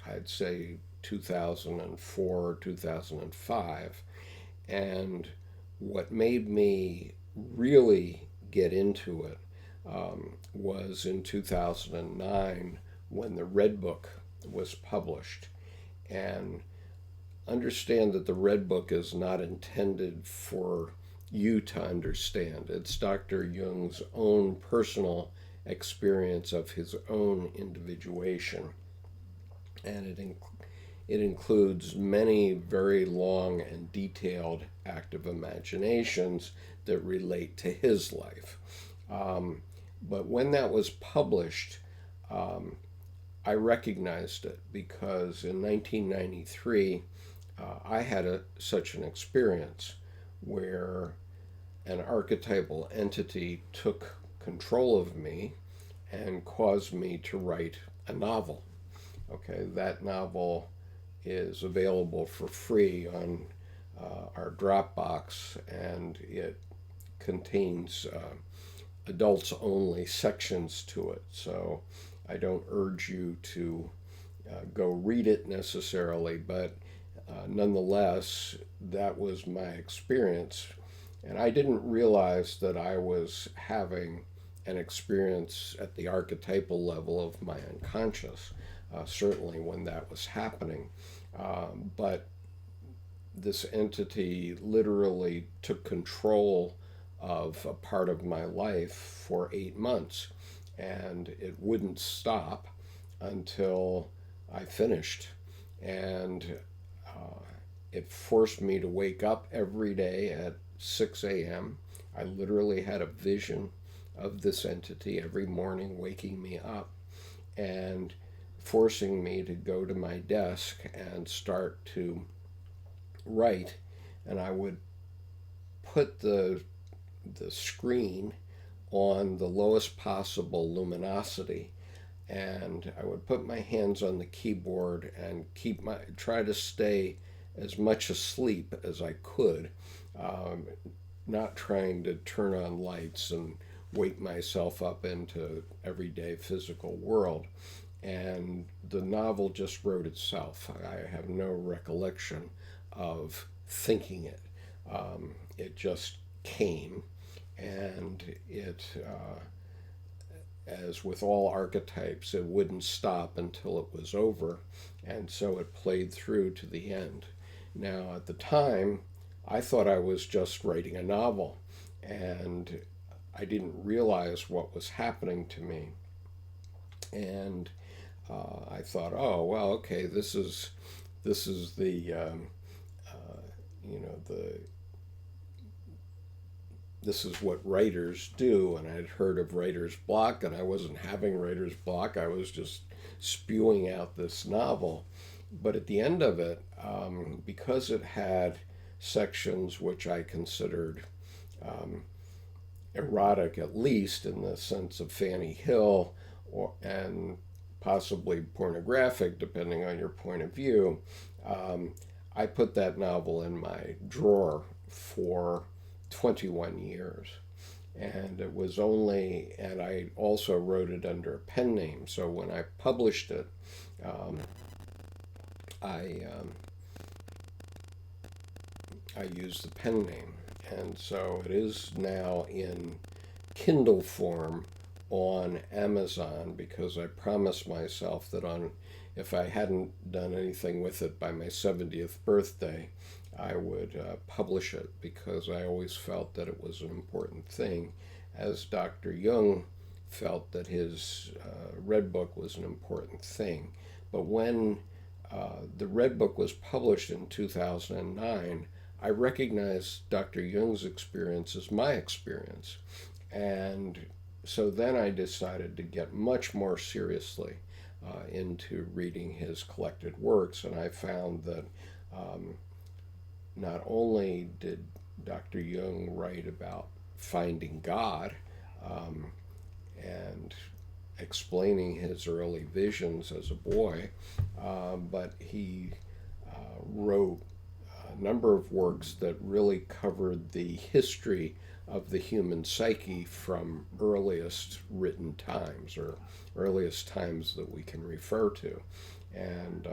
A: I'd say, 2004, 2005. And what made me really get into it was in 2009 when the Redbook was published. And understand that the Redbook is not intended for you to understand. It's Dr. Jung's own personal experience of his own individuation. And it includes many very long and detailed active imaginations that relate to his life. But when that was published, um, I recognized it because in 1993, I had such an experience where an archetypal entity took control of me and caused me to write a novel. Okay, that novel is available for free on our Dropbox, and it contains adults only sections to it. So I don't urge you to go read it necessarily, but nonetheless, that was my experience. And I didn't realize that I was having an experience at the archetypal level of my unconscious, certainly when that was happening. But this entity literally took control of a part of my life for 8 months, and it wouldn't stop until I finished. And it forced me to wake up every day at 6 a.m. I literally had a vision of this entity every morning waking me up and forcing me to go to my desk and start to write. And I would put the screen on the lowest possible luminosity, and I would put my hands on the keyboard and try to stay as much asleep as I could, um, not trying to turn on lights and wake myself up into everyday physical world. And the novel just wrote itself. I have no recollection of thinking it. It just came, and as with all archetypes, it wouldn't stop until it was over, and so it played through to the end. Now, at the time, I thought I was just writing a novel, and I didn't realize what was happening to me. And I thought, oh well, okay, this is the you know the this is what writers do. And I'd heard of writer's block, and I wasn't having writer's block. I was just spewing out this novel. But at the end of it, because it had sections which I considered um, erotic, at least in the sense of Fanny Hill, and possibly pornographic, depending on your point of view, I put that novel in my drawer for 21 years. And I also wrote it under a pen name. So when I published it, um, I, um, I used the pen name. And so it is now in Kindle form on Amazon, because I promised myself that if I hadn't done anything with it by my 70th birthday, I would publish it, because I always felt that it was an important thing, as Dr. Jung felt that his Redbook was an important thing. But when the Redbook was published in 2009, I recognized Dr. Jung's experience as my experience. And so then I decided to get much more seriously into reading his collected works, and I found that not only did Dr. Jung write about finding God, and explaining his early visions as a boy, but he wrote a number of works that really covered the history of the human psyche from earliest written times, or earliest times that we can refer to. And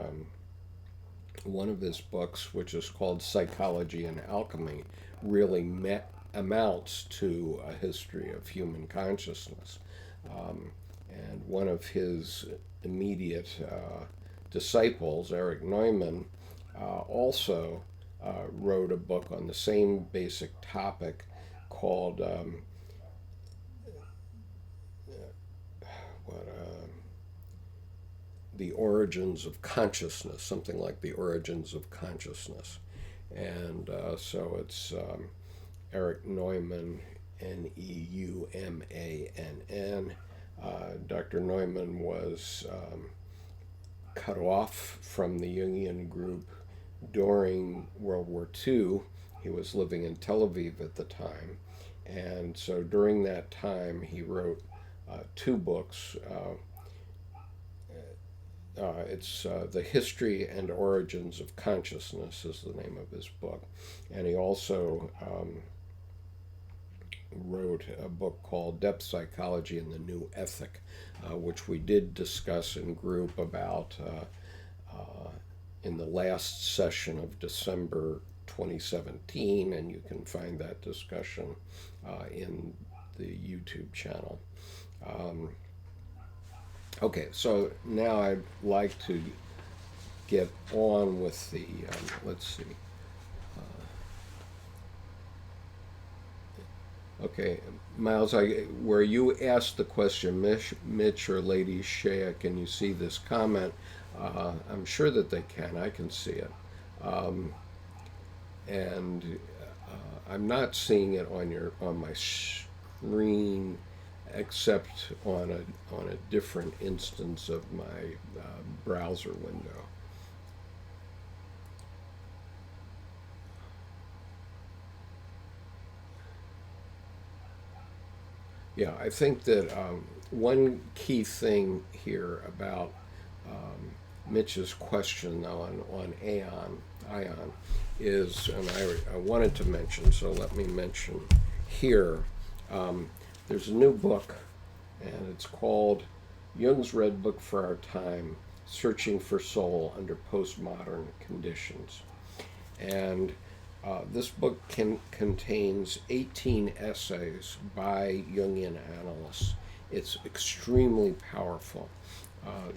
A: one of his books, which is called Psychology and Alchemy, really amounts to a history of human consciousness. And one of his immediate disciples, Erich Neumann, also wrote a book on the same basic topic called The Origins of Consciousness, something like The Origins of Consciousness. And so it's Erich Neumann, Neumann. Dr. Neumann was cut off from the Jungian group during World War II. He was living in Tel Aviv at the time. And so during that time, he wrote two books. It's The History and Origins of Consciousness is the name of his book. And he also wrote a book called Depth Psychology and the New Ethic, which we did discuss in group about in the last session of December 2017, and you can find that discussion in the YouTube channel. Okay, so now I'd like to get on with the, let's see. Okay, Miles, where you asked the question, Mitch or Lady Shea, can you see this comment? I'm sure that they can. I can see it. And I'm not seeing it on my screen, except on a different instance of my browser window. Yeah, I think that one key thing here about Mitch's question on Ion is, and I wanted to mention, so let me mention here, there's a new book, and it's called Jung's Redbook for Our Time, Searching for Soul Under Postmodern Conditions. And this book contains 18 essays by Jungian analysts. It's extremely powerful.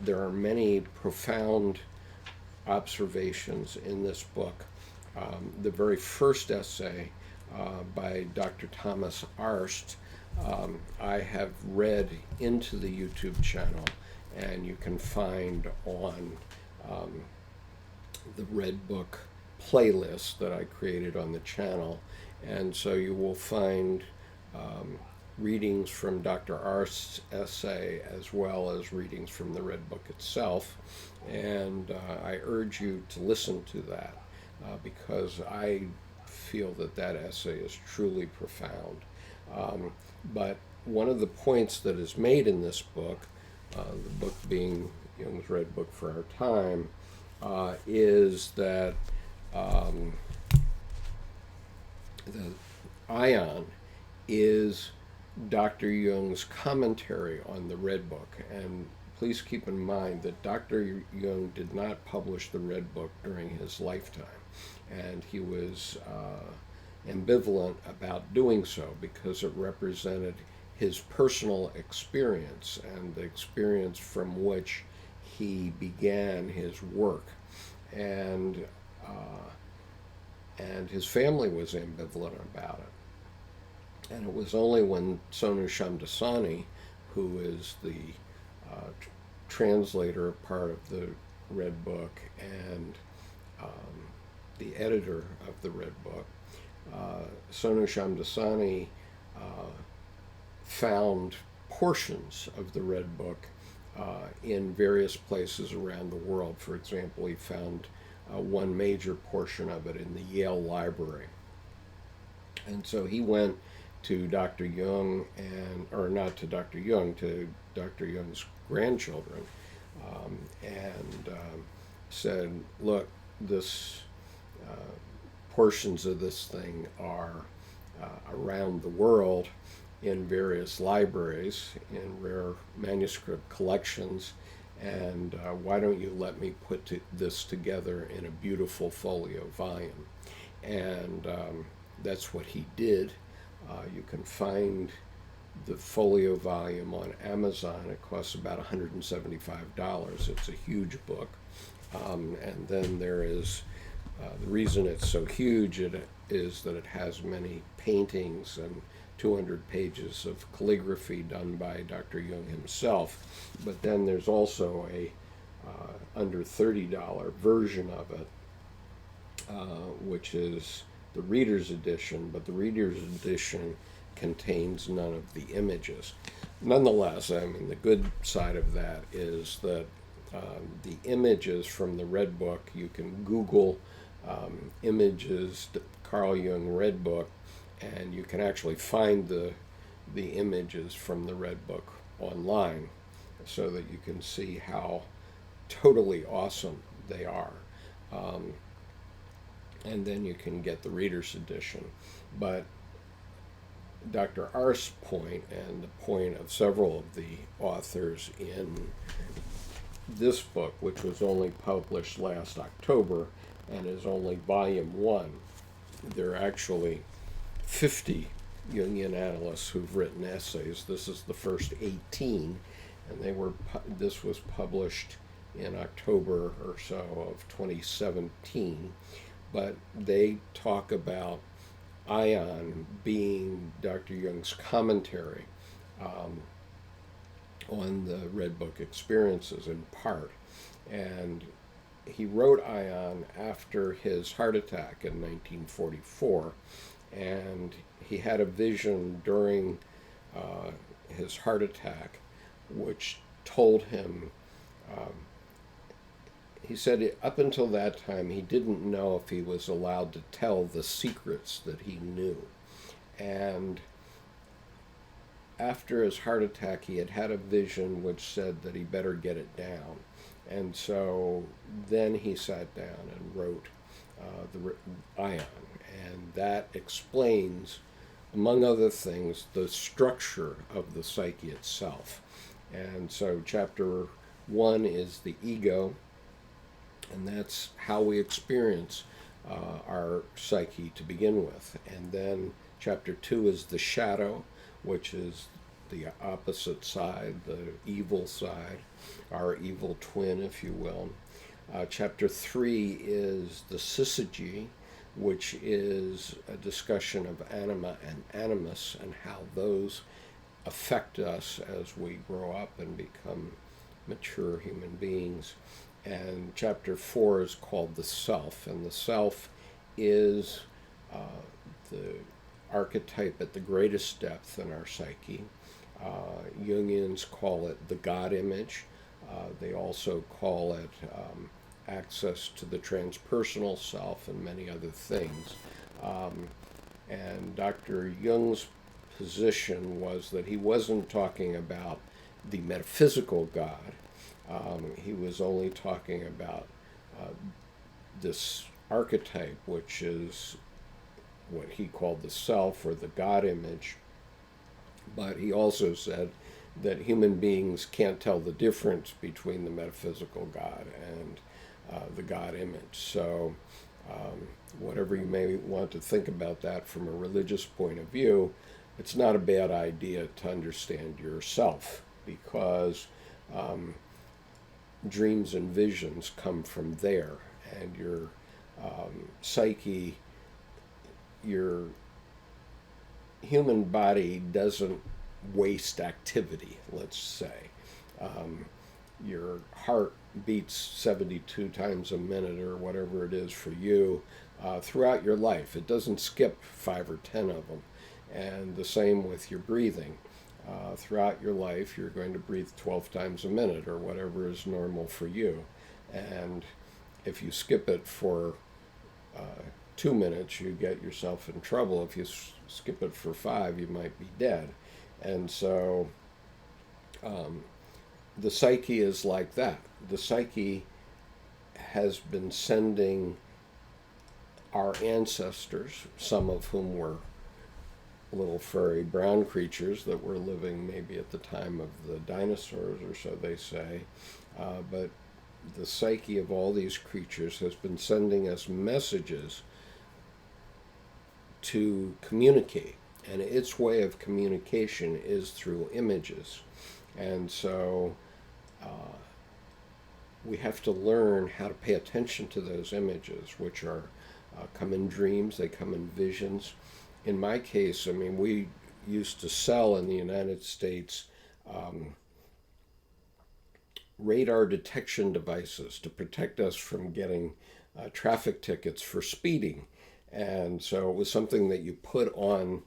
A: There are many profound observations in this book. The very first essay by Dr. Thomas Arst, I have read into the YouTube channel, and you can find on the Redbook playlist that I created on the channel. And so you will find readings from Dr. Arst's essay as well as readings from the Redbook itself. And I urge you to listen to that because I feel that that essay is truly profound. But one of the points that is made in this book, the book being Jung's Redbook for Our Time, is that the Ion is Dr. Jung's commentary on the Redbook. And please keep in mind that Dr. Jung did not publish the Redbook during his lifetime. And he was ambivalent about doing so because it represented his personal experience and the experience from which he began his work. And his family was ambivalent about it. And it was only when Sonu Shamdasani, who is the translator part of the Redbook and the editor of the Redbook, Sonu Shamdasani found portions of the Redbook in various places around the world. For example, he found one major portion of it in the Yale Library. And so he went to Dr. Jung, or not to Dr. Jung, to Dr. Jung's grandchildren, and said, look, this portions of this thing are around the world in various libraries, in rare manuscript collections, and why don't you let me put this together in a beautiful folio volume? And that's what he did. You can find the folio volume on Amazon. It costs about $175. It's a huge book. And then there is, the reason it's so huge is that it has many paintings and 200 pages of calligraphy done by Dr. Jung himself. But then there's also a under $30 version of it, which is the reader's edition, but the reader's edition contains none of the images. Nonetheless, I mean, the good side of that is that the images from the Redbook, you can Google images, Carl Jung Redbook, and you can actually find the images from the Redbook online so that you can see how totally awesome they are. And then you can get the reader's edition. But Dr. Ar's point, and the point of several of the authors in this book, which was only published last October and is only volume 1, there are actually 50 Jungian analysts who've written essays. This is the first 18, and this was published in October or so of 2017. But they talk about Ion being Dr. Jung's commentary on the Redbook experiences in part. And he wrote Ion after his heart attack in 1944, and he had a vision during his heart attack which told him, he said up until that time he didn't know if he was allowed to tell the secrets that he knew. And after his heart attack, he had a vision which said that he better get it down. And so then he sat down and wrote the Ion. And that explains, among other things, the structure of the psyche itself. And so chapter 1 is the ego, and that's how we experience our psyche to begin with. And then chapter 2 is the shadow, which is the opposite side, the evil side, our evil twin, if you will. Chapter 3 is the Psyche, which is a discussion of anima and animus and how those affect us as we grow up and become mature human beings. And chapter 4 is called the self, and the self is the archetype at the greatest depth in our psyche. Jungians call it the God image. They also call it access to the transpersonal self and many other things. And Dr. Jung's position was that he wasn't talking about the metaphysical God. He was only talking about this archetype, which is what he called the self or the God image. But he also said that human beings can't tell the difference between the metaphysical God and the God image. So whatever you may want to think about that from a religious point of view, it's not a bad idea to understand yourself, because dreams and visions come from there, and your psyche, your human body doesn't waste activity, let's say. Your heart beats 72 times a minute or whatever it is for you throughout your life. It doesn't skip 5 or 10 of them. And the same with your breathing. Throughout your life, you're going to breathe 12 times a minute or whatever is normal for you. And if you skip it for 2 minutes, you get yourself in trouble. If you skip it for 5, you might be dead. And so the psyche is like that. The psyche has been sending our ancestors, some of whom were little furry brown creatures that were living maybe at the time of the dinosaurs, or so they say, but the psyche of all these creatures has been sending us messages to communicate, and its way of communication is through images. And so we have to learn how to pay attention to those images, which are come in dreams, they come in visions. In my case, I mean, we used to sell in the United States radar detection devices to protect us from getting traffic tickets for speeding. And so it was something that you put on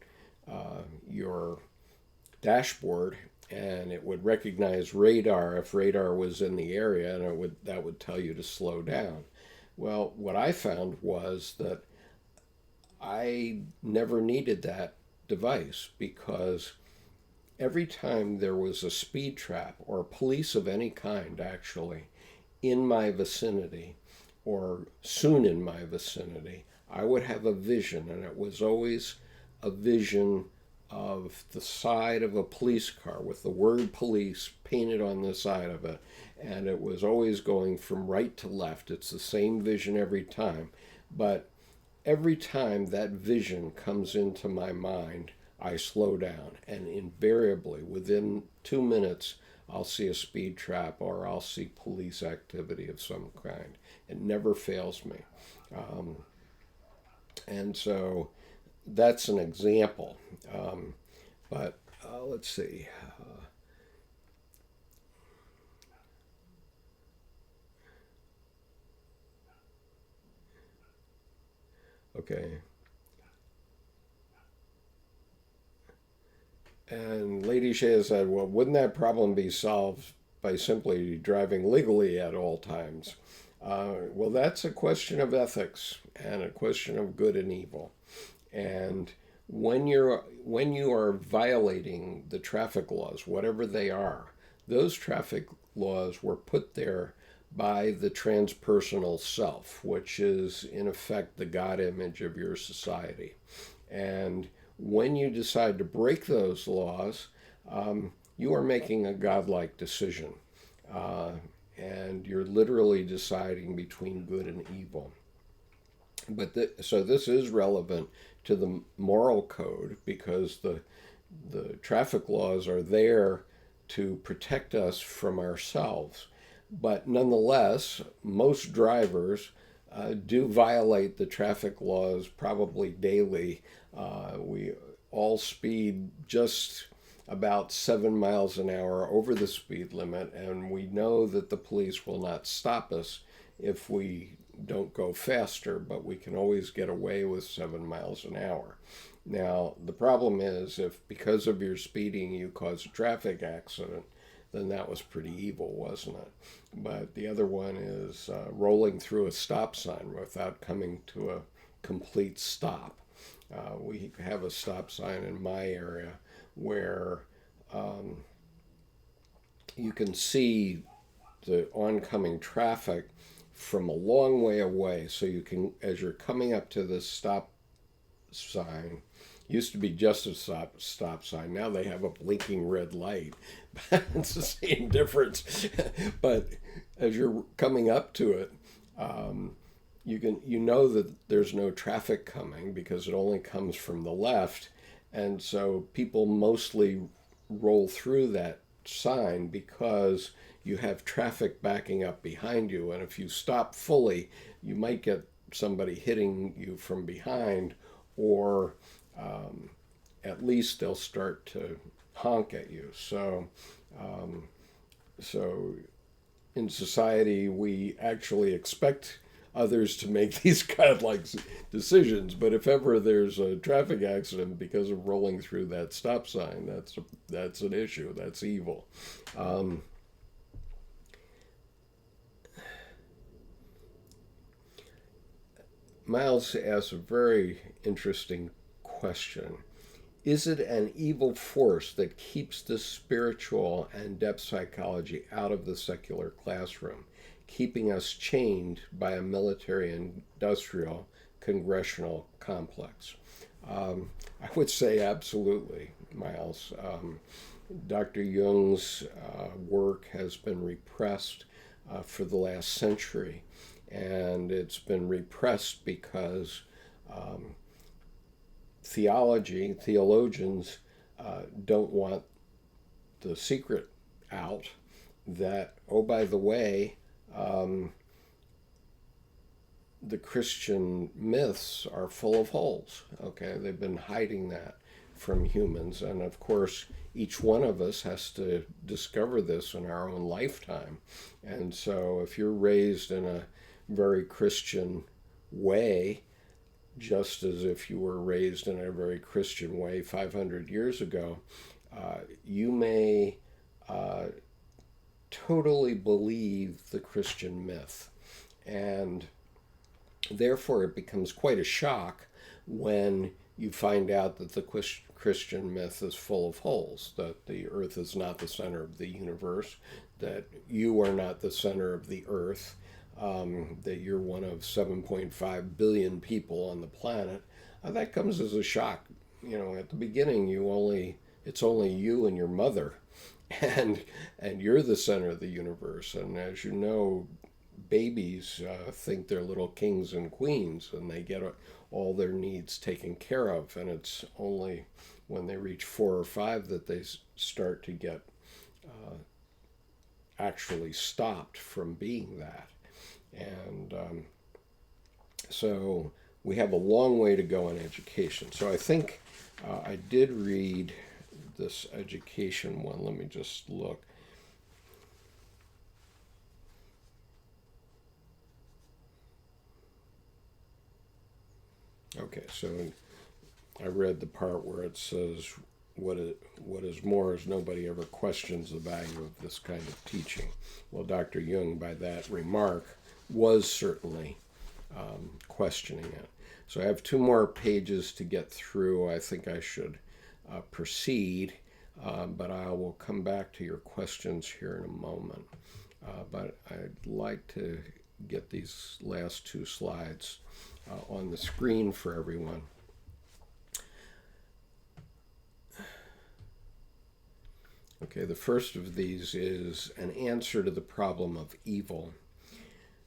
A: your dashboard, and it would recognize radar if radar was in the area, and that would tell you to slow down. Well, what I found was that I never needed that device, because every time there was a speed trap or police of any kind actually in my vicinity or soon in my vicinity, I would have a vision, and it was always a vision of the side of a police car with the word police painted on the side of it, and it was always going from right to left. It's the same vision every time, but every time that vision comes into my mind, I slow down, and invariably within 2 minutes I'll see a speed trap or I'll see police activity of some kind. It never fails me. And so that's an example. But let's see. Okay. And Lady Shea said, well, wouldn't that problem be solved by simply driving legally at all times? Well, that's a question of ethics and a question of good and evil. And when you are violating the traffic laws, whatever they are, those traffic laws were put there by the transpersonal self, which is in effect the God image of your society. And when you decide to break those laws, you are making a godlike decision. And you're literally deciding between good and evil. But so this is relevant to the moral code, because the traffic laws are there to protect us from ourselves. But nonetheless, most drivers do violate the traffic laws probably daily. We all speed just about 7 miles an hour over the speed limit, and we know that the police will not stop us if we don't go faster, but we can always get away with 7 miles an hour. Now, the problem is, if because of your speeding you cause a traffic accident, then that was pretty evil, wasn't it? But the other one is rolling through a stop sign without coming to a complete stop. We have a stop sign in my area where you can see the oncoming traffic from a long way away. So you can, as you're coming up to this stop sign, used to be just a stop sign. Now they have a blinking red light. It's the same difference. But as you're coming up to it, you know that there's no traffic coming because it only comes from the left, and so people mostly roll through that sign because you have traffic backing up behind you, and if you stop fully, you might get somebody hitting you from behind, or at least they'll start to honk at you. So in society, we actually expect others to make these godlike decisions, but if ever there's a traffic accident because of rolling through that stop sign, that's an issue. That's evil. Miles asks a very interesting question. Is it an evil force that keeps the spiritual and depth psychology out of the secular classroom, keeping us chained by a military industrial congressional complex? I would say absolutely, Miles. Dr. Jung's work has been repressed for the last century, and it's been repressed because theologians don't want the secret out that, oh, by the way, the Christian myths are full of holes. Okay, they've been hiding that from humans, and of course, each one of us has to discover this in our own lifetime. And so, if you're raised in a very Christian way, just as if you were raised in a very Christian way 500 years ago, you may totally believe the Christian myth. And therefore, it becomes quite a shock when you find out that the Christian myth is full of holes, that the earth is not the center of the universe, that you are not the center of the earth, that you're one of 7.5 billion people on the planet. That comes as a shock. You know, at the beginning, it's only you and your mother, and you're the center of the universe. And as you know, babies think they're little kings and queens, and they get all their needs taken care of. And it's only when they reach 4 or 5 that they start to get actually stopped from being that. And so we have a long way to go in education. So I think I did read this education one. Let me just look. Okay, so I read the part where it says, what is more is nobody ever questions the value of this kind of teaching. Well, Dr. Jung, by that remark, was certainly questioning it. So I have 2 more pages to get through. I think I should proceed, but I will come back to your questions here in a moment. But I'd like to get these last 2 slides on the screen for everyone. Okay, the first of these is an answer to the problem of evil.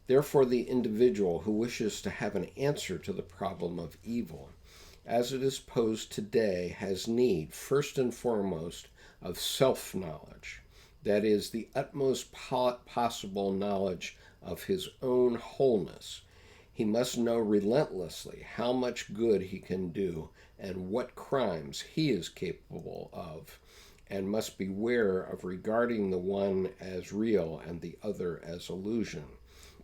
A: Therefore, the individual who wishes to have an answer to the problem of evil, as it is posed today, has need, first and foremost, of self-knowledge. That is, the utmost possible knowledge of his own wholeness. He must know relentlessly how much good he can do and what crimes he is capable of, and must beware of regarding the one as real and the other as illusion.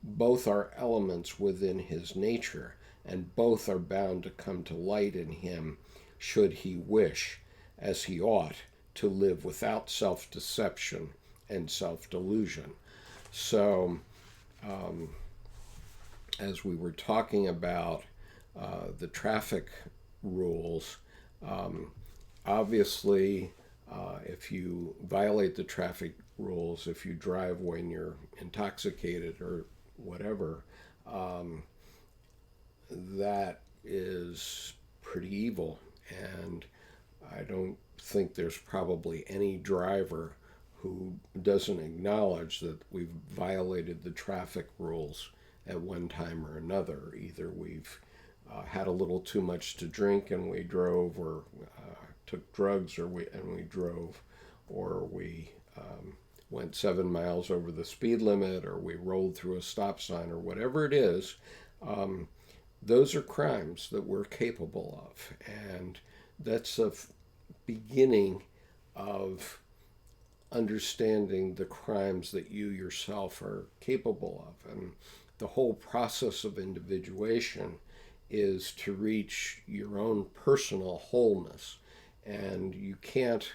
A: Both are elements within his nature, and both are bound to come to light in him should he wish, as he ought, to live without self-deception and self-delusion. So, as we were talking about the traffic rules, obviously, if you violate the traffic rules, if you drive when you're intoxicated or whatever, that is pretty evil. And I don't think there's probably any driver who doesn't acknowledge that we've violated the traffic rules at one time or another. Either we've had a little too much to drink and we drove, or took drugs and we drove, or we went 7 miles over the speed limit, or we rolled through a stop sign, or whatever it is. Those are crimes that we're capable of, and that's a beginning of understanding the crimes that you yourself are capable of. And the whole process of individuation is to reach your own personal wholeness. And you can't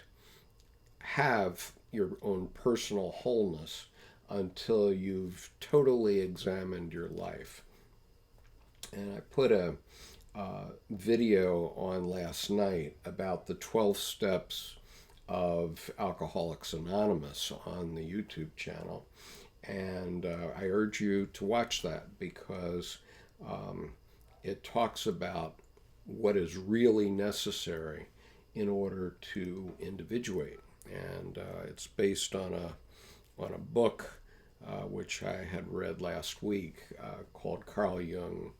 A: have your own personal wholeness until you've totally examined your life. And I put a video on last night about the 12 steps of Alcoholics Anonymous on the YouTube channel. And I urge you to watch that because it talks about what is really necessary in order to individuate. And it's based on a book which I had read last week called Carl Jung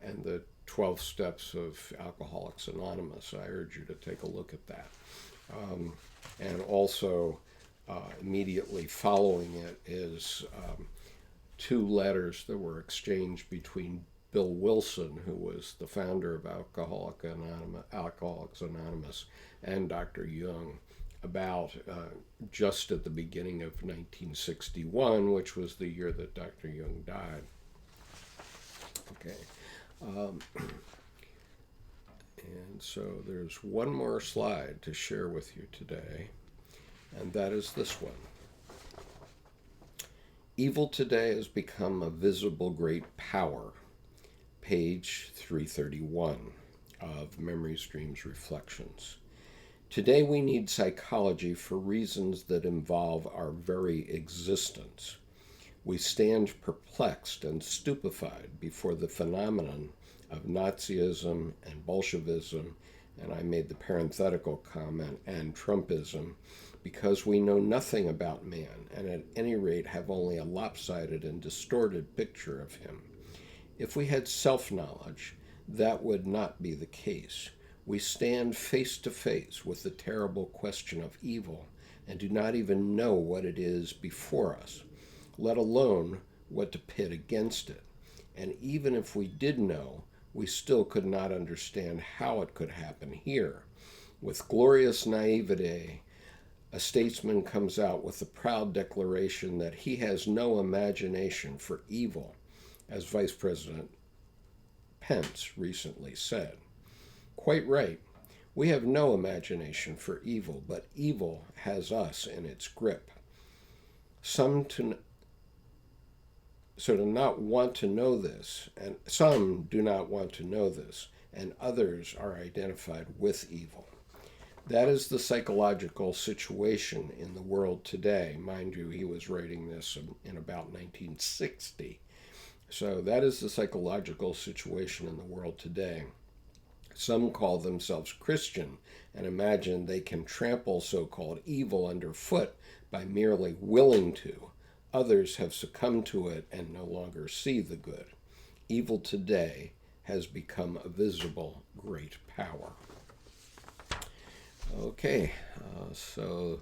A: and the 12 Steps of Alcoholics Anonymous. I urge you to take a look at that. And also, immediately following it is two letters that were exchanged between Bill Wilson, who was the founder of Alcoholics Anonymous, and Dr. Jung, about just at the beginning of 1961, which was the year that Dr. Jung died. Okay. And so there's one more slide to share with you today, and that is this one. Evil today has become a visible great power. Page 331 of Memories, Dreams, Reflections. Today we need psychology for reasons that involve our very existence. We stand perplexed and stupefied before the phenomenon of Nazism and Bolshevism, and I made the parenthetical comment, and Trumpism, because we know nothing about man, and at any rate have only a lopsided and distorted picture of him. If we had self-knowledge, that would not be the case. We stand face to face with the terrible question of evil, and do not even know what it is before us, let alone what to pit against it. And even if we did know, we still could not understand how it could happen here. With glorious naivete, a statesman comes out with the proud declaration that he has no imagination for evil, as Vice President Pence recently said. Quite right. We have no imagination for evil, but evil has us in its grip. Some do not want to know this, and some do not want to know this, and others are identified with evil. That is the psychological situation in the world today. Mind you, he was writing this in about 1960. So that is the psychological situation in the world today. Some call themselves Christian and imagine they can trample so-called evil underfoot by merely willing to. Others have succumbed to it and no longer see the good. Evil today has become a visible great power. Okay, so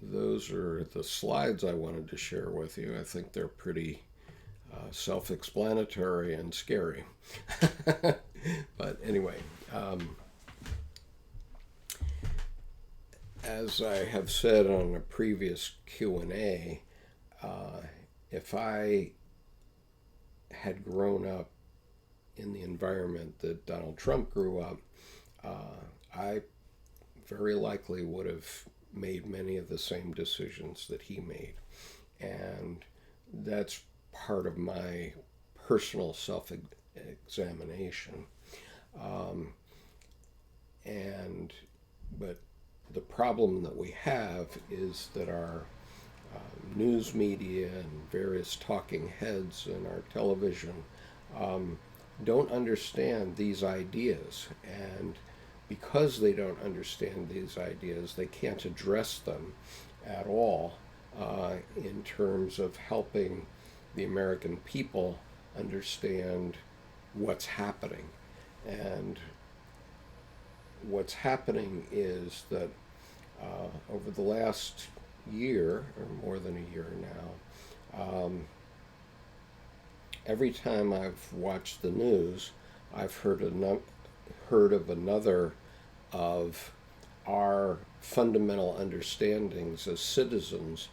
A: those are the slides I wanted to share with you. I think they're pretty self-explanatory and scary. But anyway, as I have said on a previous Q&A, if I had grown up in the environment that Donald Trump grew up, I very likely would have made many of the same decisions that he made. And that's part of my personal self-examination. But the problem that we have is that our news media and various talking heads in our television don't understand these ideas. And because they don't understand these ideas, they can't address them at all in terms of helping the American people understand what's happening. And what's happening is that over the last year, or more than a year now, every time I've watched the news, I've heard of another of our fundamental understandings as citizens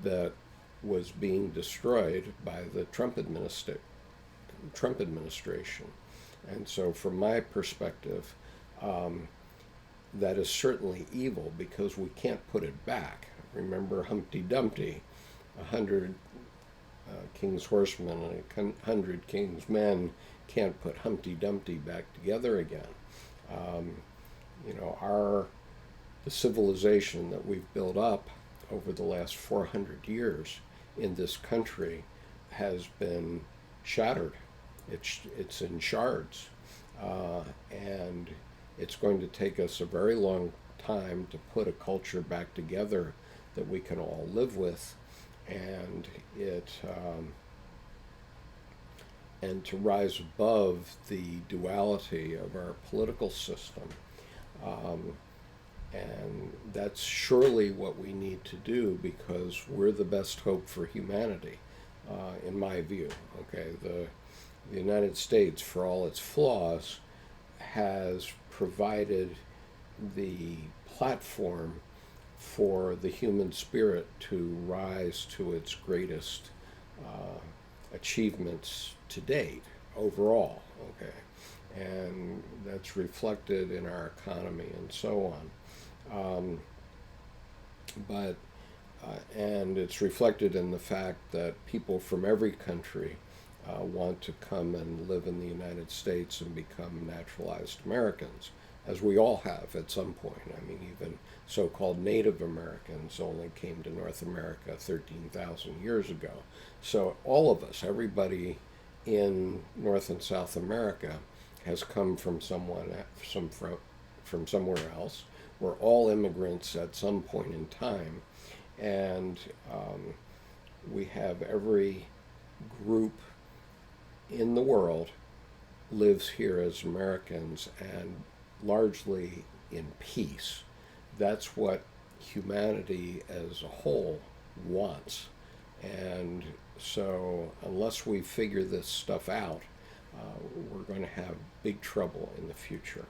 A: that was being destroyed by the Trump administration. And so from my perspective, that is certainly evil because we can't put it back. Remember Humpty Dumpty, 100 king's horsemen and 100 king's men can't put Humpty Dumpty back together again. Um, the civilization that we've built up over the last 400 years in this country has been shattered. It's in shards, and it's going to take us a very long time to put a culture back together that we can all live with, and and to rise above the duality of our political system. Um, and that's surely what we need to do, because we're the best hope for humanity, in my view. Okay, the United States, for all its flaws, has provided the platform for the human spirit to rise to its greatest achievements to date overall. Okay, and that's reflected in our economy and so on. Um, but and it's reflected in the fact that people from every country want to come and live in the United States and become naturalized Americans, as we all have at some point. I mean, even so-called Native Americans only came to North America 13,000 years ago. So all of us, everybody in North and South America, has come from from somewhere else. We're all immigrants at some point in time, and we have every group in the world lives here as Americans, and largely in peace. That's what humanity as a whole wants. And so unless we figure this stuff out, we're going to have big trouble in the future.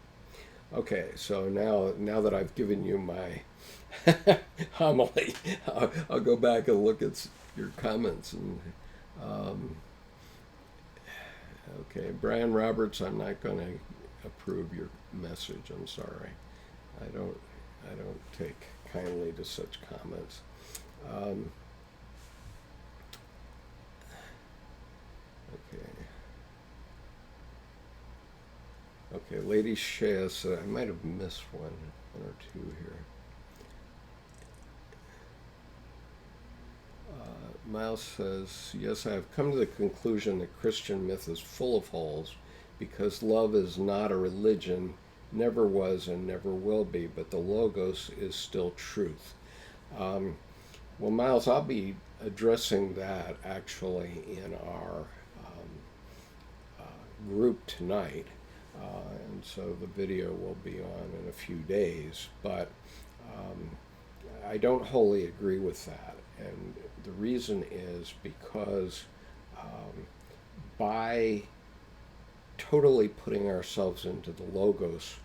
A: Okay, so now that I've given you my homily, I'll go back and look at your comments. And okay, Brian Roberts, I'm not going to approve your message. I'm sorry. I don't take kindly to such comments. Okay. Okay, Lady Shea said, I might have missed one or two here. Miles says, yes, I have come to the conclusion that Christian myth is full of holes, because love is not a religion, never was and never will be, but the Logos is still truth. Well, Miles, I'll be addressing that actually in our group tonight. And so the video will be on in a few days, but I don't wholly agree with that. And the reason is because by totally putting ourselves into the Logos,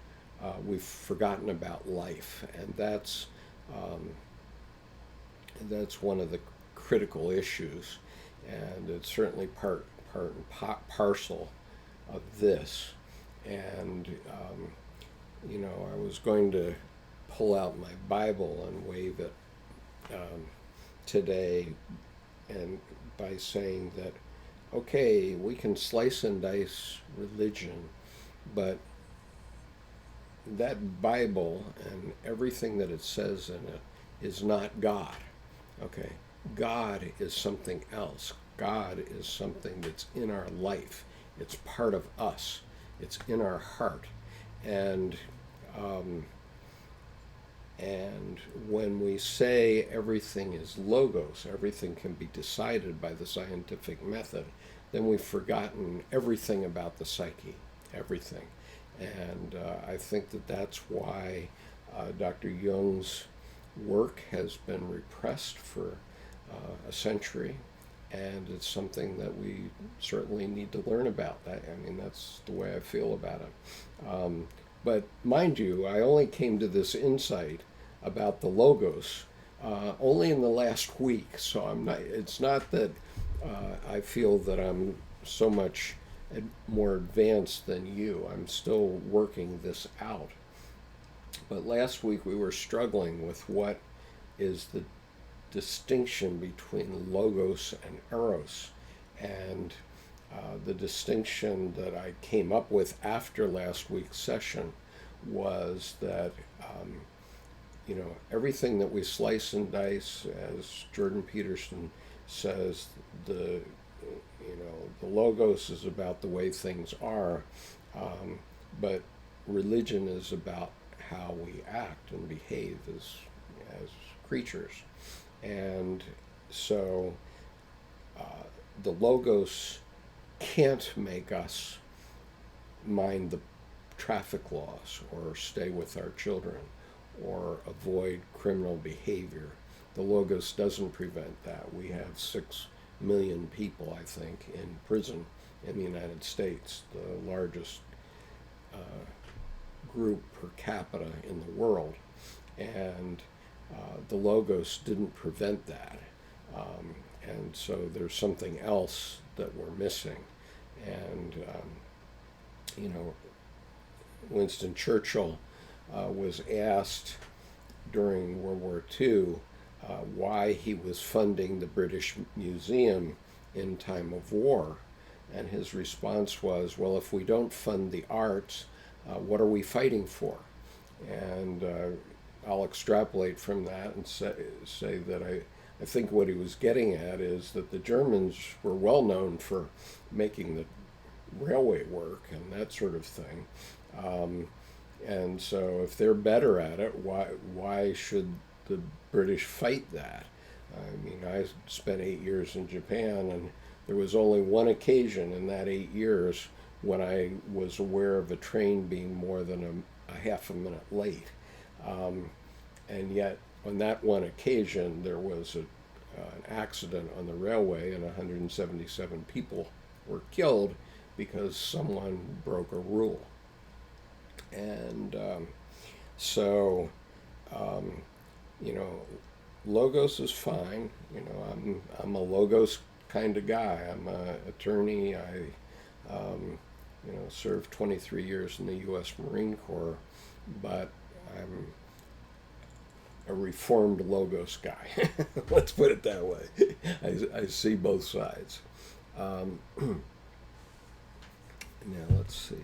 A: we've forgotten about life, and that's one of the critical issues, and it's certainly part and parcel of this. And I was going to pull out my Bible and wave it today, and by saying that, okay, we can slice and dice religion, but that Bible and everything that it says in it is not God. Okay, God is something else. God is something that's in our life. It's part of us. It's in our heart. And when we say everything is Logos, everything can be decided by the scientific method, then we've forgotten everything about the psyche, everything. And I think that that's why Dr. Jung's work has been repressed for a century, and it's something that we certainly need to learn about. That's the way I feel about it. But mind you, I only came to this insight about the Logos only in the last week, so I'm not. It's not that I feel that I'm so much more advanced than you. I'm still working this out. But last week we were struggling with what is the distinction between Logos and Eros, and The distinction that I came up with after last week's session was that everything that we slice and dice, as Jordan Peterson says, the logos is about the way things are, but religion is about how we act and behave as creatures. And so the logos can't make us mind the traffic laws or stay with our children or avoid criminal behavior. The logos doesn't prevent that. We have 6 million people, I think, in prison in the United States, the largest group per capita in the world. And the logos didn't prevent that. And so there's something else that we're missing. And, Winston Churchill was asked during World War II why he was funding the British Museum in time of war. And his response was, well, if we don't fund the arts, what are we fighting for? And I'll extrapolate from that and say that I think what he was getting at is that the Germans were well known for making the railway work and that sort of thing. And so if they're better at it, why should the British fight that? I mean, I spent 8 years in Japan, and there was only one occasion in that 8 years when I was aware of a train being more than a half a minute late. And yet, on that one occasion, there was an accident on the railway, and 177 people were killed because someone broke a rule. And logos is fine. I'm a logos kind of guy. I'm an attorney. I served 23 years in the U.S. Marine Corps, but I'm a reformed logos guy. Let's put it that way. I see both sides. Now let's see.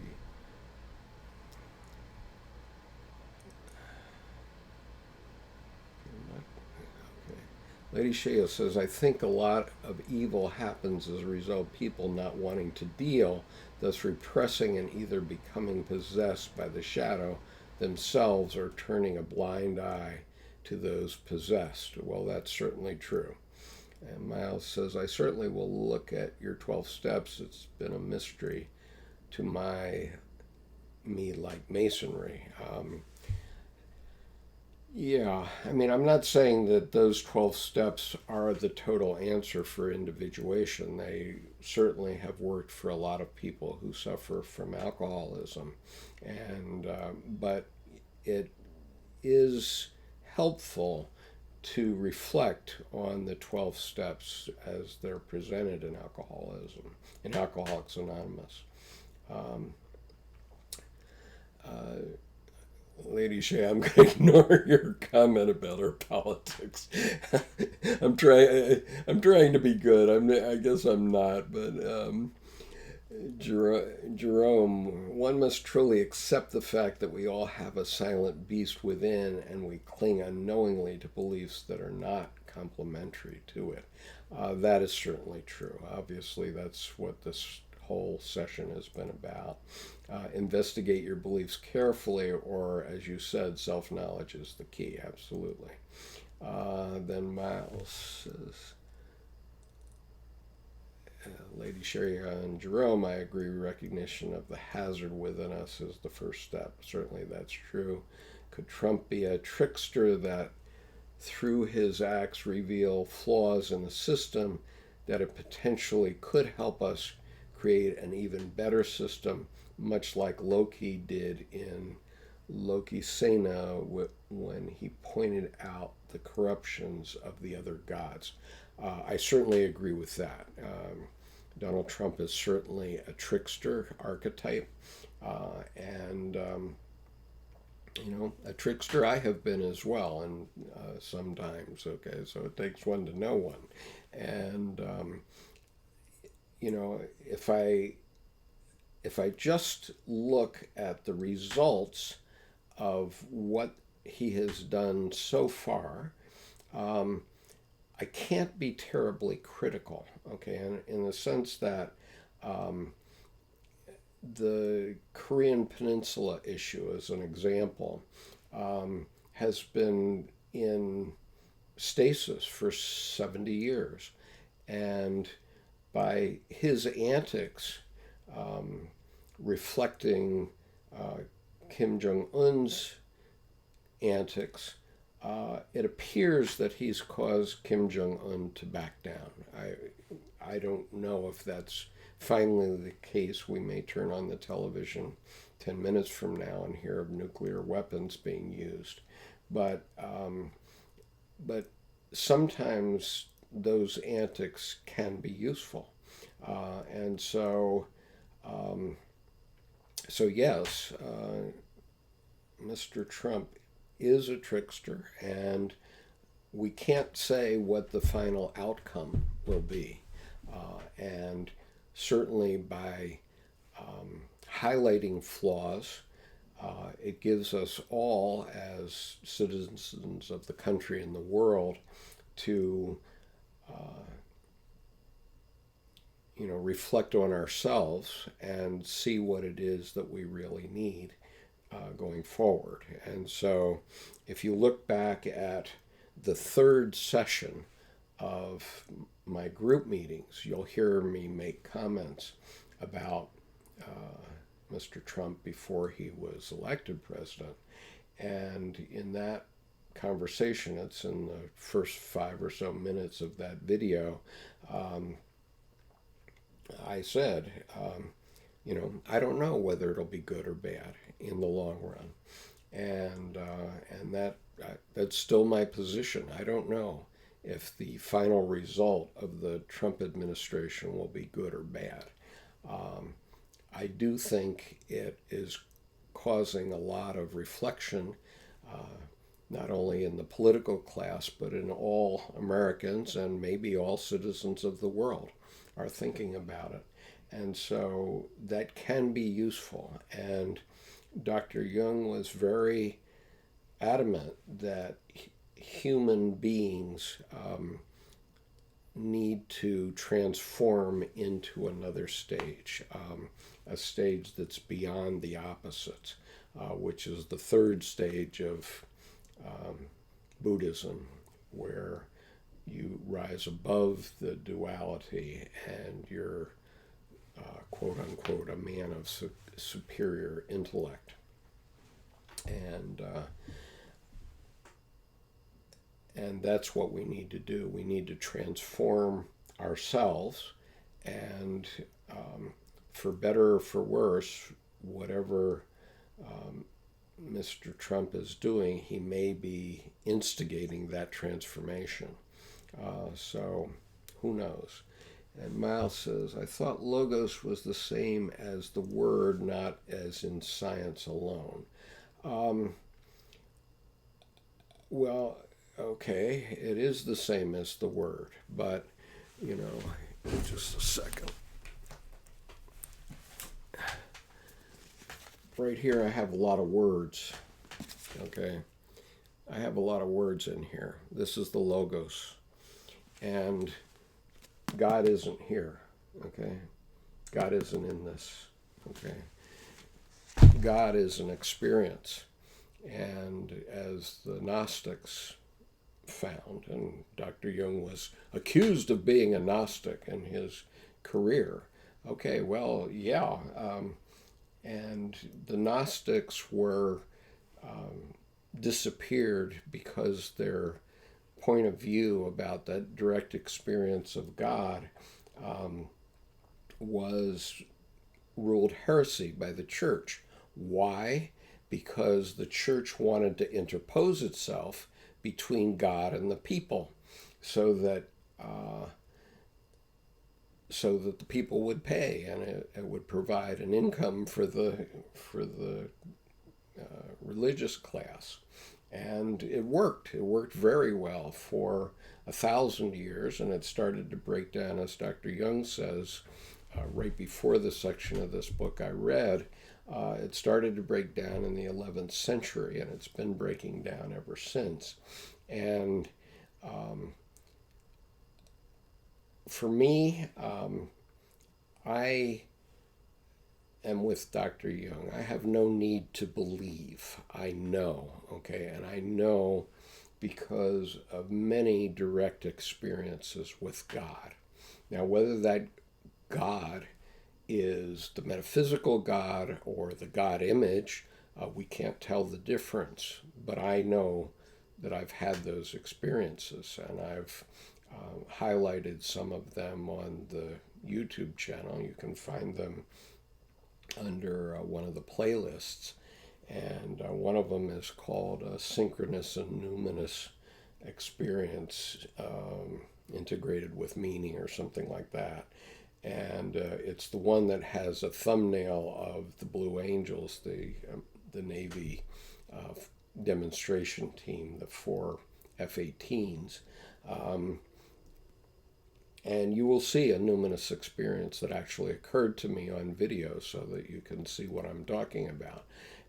A: Lady Shea says, I think a lot of evil happens as a result of people not wanting to deal, thus repressing and either becoming possessed by the shadow themselves or turning a blind eye to those possessed. Well, that's certainly true. And Miles says, I certainly will look at your 12 steps. It's been a mystery to me like masonry. Yeah, I mean, I'm not saying that those 12 steps are the total answer for individuation. They certainly have worked for a lot of people who suffer from alcoholism. And but it is helpful to reflect on the 12 steps as they're presented in alcoholism, in Alcoholics Anonymous. Lady Shea, I'm going to ignore your comment about our politics. I'm trying to be good. I guess I'm not, but Jerome, one must truly accept the fact that we all have a silent beast within, and we cling unknowingly to beliefs that are not complementary to it. That is certainly true. Obviously, that's what this whole session has been about. Investigate your beliefs carefully, or as you said, self-knowledge is the key. Absolutely. Then Miles says, Lady Sherry and Jerome, I agree, recognition of the hazard within us is the first step. Certainly that's true. Could Trump be a trickster that through his acts reveal flaws in the system that it potentially could help us create an even better system, much like Loki did in Loki Sena when he pointed out the corruptions of the other gods? I certainly agree with that. Donald Trump is certainly a trickster archetype, and a trickster I have been as well, and sometimes, okay, so it takes one to know one. And if I just look at the results of what he has done so far, I can't be terribly critical, okay, in the sense that the Korean Peninsula issue, as an example, has been in stasis for 70 years. And by his antics, reflecting Kim Jong-un's antics, it appears that he's caused Kim Jong-un to back down. I don't know if that's finally the case. We may turn on the television 10 minutes from now and hear of nuclear weapons being used. But sometimes those antics can be useful. And so yes, Mr. Trump is a trickster, and we can't say what the final outcome will be. And certainly by highlighting flaws, it gives us all, as citizens of the country and the world, to reflect on ourselves and see what it is that we really need going forward. And so if you look back at the third session of my group meetings, you'll hear me make comments about Mr. Trump before he was elected president. And in that conversation, it's in the first 5 or so minutes of that video, I said, I don't know whether it'll be good or bad in the long run. And that's still my position. I don't know if the final result of the Trump administration will be good or bad. I do think it is causing a lot of reflection, not only in the political class, but in all Americans and maybe all citizens of the world are thinking about it. And so that can be useful. And Dr. Jung was very adamant that human beings need to transform into another stage, a stage that's beyond the opposites, which is the third stage of Buddhism, where you rise above the duality and you're, quote unquote, a man of superior intellect. And that's what we need to do. We need to transform ourselves, and for better or for worse, whatever Mr. Trump is doing, he may be instigating that transformation. So who knows? And Miles says, I thought logos was the same as the word, not as in science alone. Well, okay, it is the same as the word, but, just a second. Right here I have a lot of words, okay? I have a lot of words in here. This is the logos. And God isn't here, okay? God isn't in this, okay? God is an experience. And as the Gnostics found, and Dr. Jung was accused of being a Gnostic in his career. Okay, well, yeah. And the Gnostics were disappeared because their point of view about that direct experience of God was ruled heresy by the church. Why? Because the church wanted to interpose itself between God and the people, so that the people would pay, and it would provide an income for the religious class. And it worked. It worked very well for 1,000 years, and it started to break down, as Dr. Jung says, right before the section of this book I read, it started to break down in the 11th century, and it's been breaking down ever since. And for me, I am with Dr. Jung. I have no need to believe. I know, okay? And I know because of many direct experiences with God. Now, whether that God is the metaphysical God or the God image, we can't tell the difference. But I know that I've had those experiences, and I've highlighted some of them on the YouTube channel. You can find them under one of the playlists. And one of them is called Synchronous and Numinous Experience Integrated with Meaning, or something like that. And it's the one that has a thumbnail of the Blue Angels, the Navy demonstration team, the 4 F-18s. And you will see a numinous experience that actually occurred to me on video so that you can see what I'm talking about.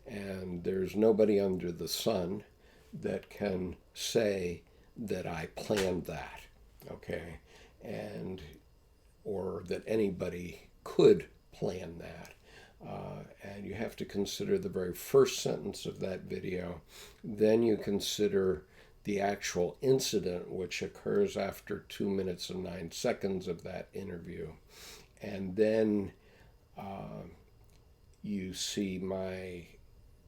A: And there's nobody under the sun that can say that I planned that, okay? Or that anybody could plan that. And you have to consider the very first sentence of that video. Then you consider the actual incident, which occurs after 2 minutes and 9 seconds of that interview. And then you see my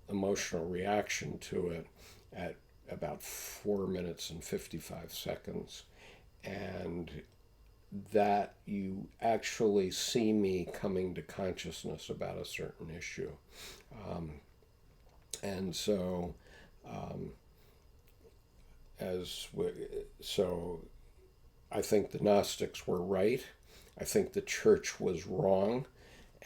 A: emotional reaction to it at about 4 minutes and 55 seconds. And that you actually see me coming to consciousness about a certain issue. And so, so I think the Gnostics were right. I think the church was wrong.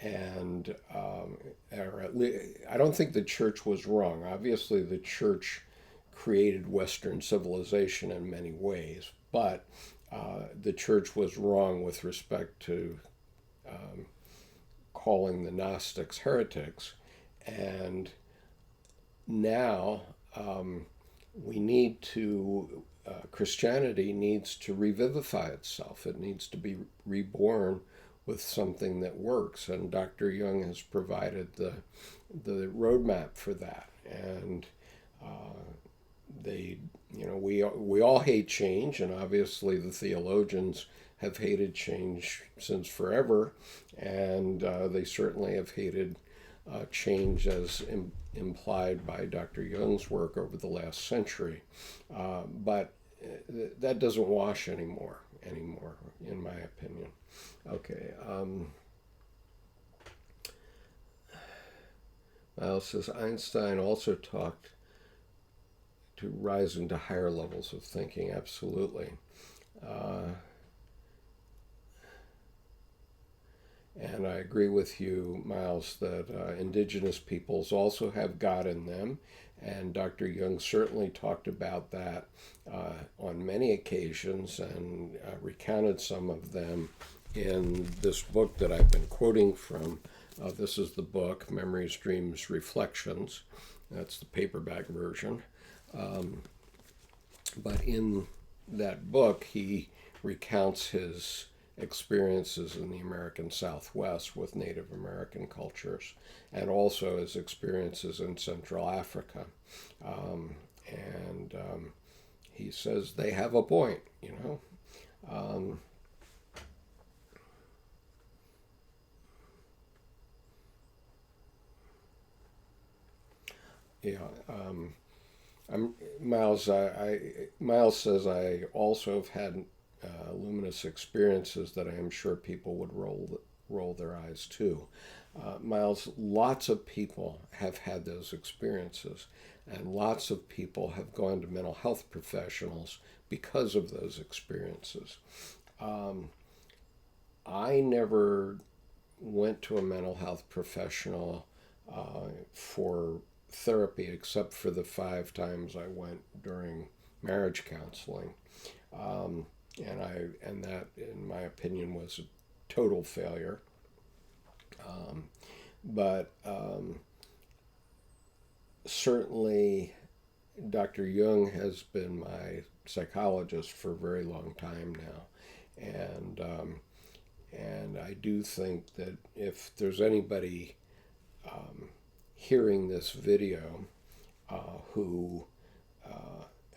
A: And or at least, I don't think the church was wrong. Obviously, the church created Western civilization in many ways, but the church was wrong with respect to calling the Gnostics heretics. And now we need to, Christianity needs to revivify itself. It needs to be reborn with something that works. And Dr. Jung has provided the roadmap for that. And we all hate change, and obviously the theologians have hated change since forever, and they certainly have hated change as implied by Dr. Jung's work over the last century. But that doesn't wash anymore, in my opinion. Okay. Miles says Einstein also talked to rising to higher levels of thinking. Absolutely. And I agree with you, Miles, that indigenous peoples also have God in them. And Dr. Jung certainly talked about that on many occasions and recounted some of them in this book that I've been quoting from. This is the book, Memories, Dreams, Reflections. That's the paperback version. But in that book, he recounts his experiences in the American Southwest with Native American cultures, and also his experiences in Central Africa. And he says they have a point, you know. Miles says I also have had luminous experiences that I am sure people would roll their eyes to. Miles, lots of people have had those experiences, and lots of people have gone to mental health professionals because of those experiences. I never went to a mental health professional for therapy except for the 5 times I went during marriage counseling. And that, in my opinion, was a total failure. But certainly Dr. Jung has been my psychologist for a very long time now, and I do think that if there's anybody hearing this video who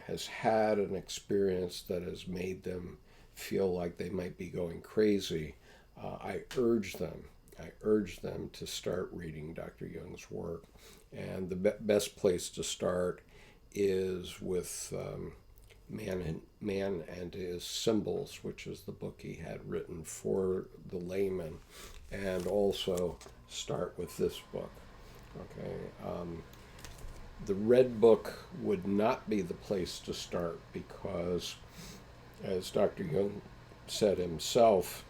A: has had an experience that has made them feel like they might be going crazy, I urge them. I urge them to start reading Dr. Jung's work. And the best place to start is with Man and His Symbols, which is the book he had written for the layman, and also start with this book. Okay, the Redbook would not be the place to start because, as Dr. Jung said himself,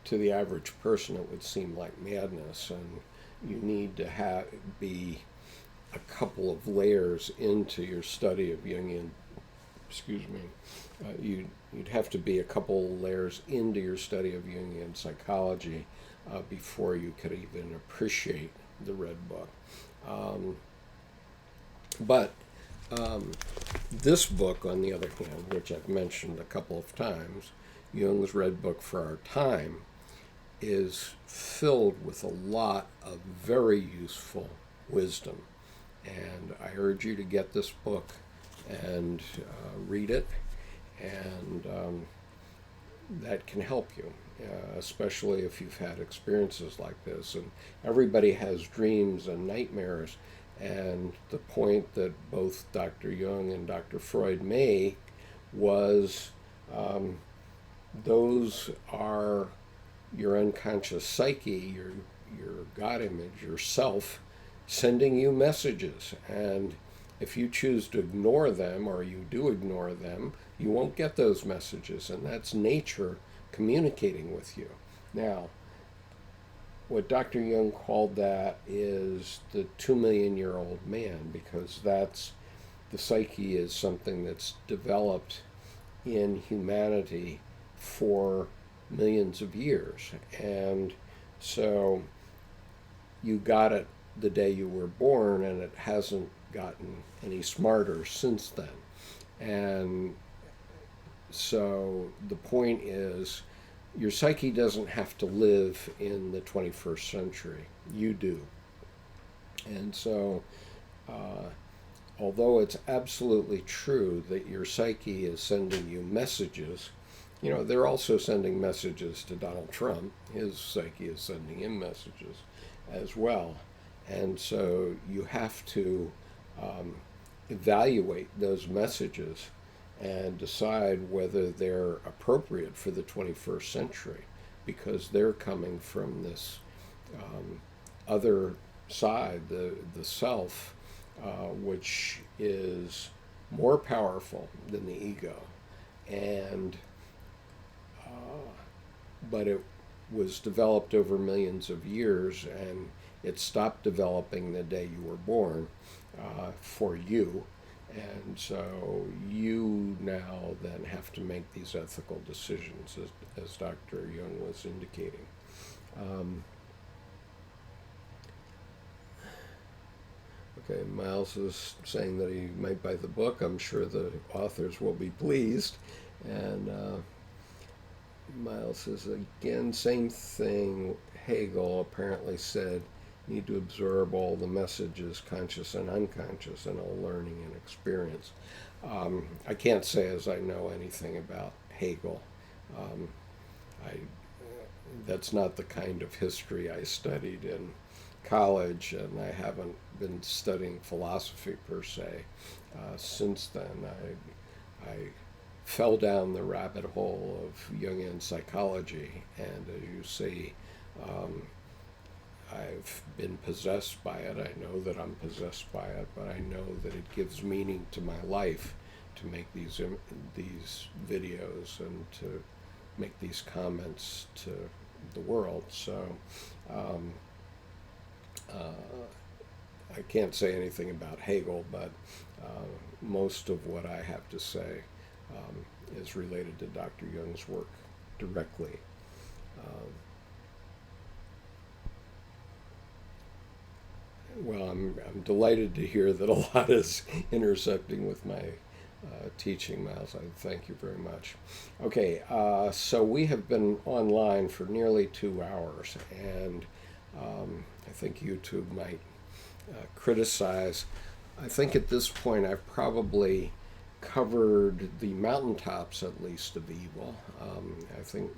A: to the average person it would seem like madness, and you need to be a couple of layers into your study of Jungian. You'd have to be a couple of layers into your study of Jungian psychology before you could even appreciate the Redbook. But this book, on the other hand, which I've mentioned a couple of times, Jung's Redbook for Our Time, is filled with a lot of very useful wisdom. And I urge you to get this book and read it, and that can help you, especially if you've had experiences like this. And everybody has dreams and nightmares, and the point that both Dr. Jung and Dr. Freud made was those are your unconscious psyche, your God image, yourself, sending you messages. And if you choose to ignore them, or you do ignore them, you won't get those messages, and that's nature communicating with you. Now, what Dr. Jung called that is the 2 million-year-old man, because that's the psyche is something that's developed in humanity for millions of years. And so you got it the day you were born, and it hasn't gotten any smarter since then. And so the point is, your psyche doesn't have to live in the 21st century. You do. And so, although it's absolutely true that your psyche is sending you messages, they're also sending messages to Donald Trump. His psyche is sending him messages as well. And so you have to evaluate those messages and decide whether they're appropriate for the 21st century, because they're coming from this other side, the self, which is more powerful than the ego. And but it was developed over millions of years, and it stopped developing the day you were born for you. And so you now then have to make these ethical decisions, as Dr. Jung was indicating. Okay, Miles is saying that he might buy the book. I'm sure the authors will be pleased. And Miles says, again, same thing. Hegel apparently said, need to absorb all the messages, conscious and unconscious, and all learning and experience. I can't say as I know anything about Hegel. That's not the kind of history I studied in college, and I haven't been studying philosophy per se since then. I fell down the rabbit hole of Jungian psychology, and as you see, I've been possessed by it. I know that I'm possessed by it, but I know that it gives meaning to my life to make these videos and to make these comments to the world. So I can't say anything about Hegel, but most of what I have to say is related to Dr. Jung's work directly. Well, I'm delighted to hear that a lot is intersecting with my teaching, Miles. I thank you very much. Okay, so we have been online for nearly 2 hours, and I think YouTube might criticize. I think at this point I've probably covered the mountaintops, at least, of evil. I think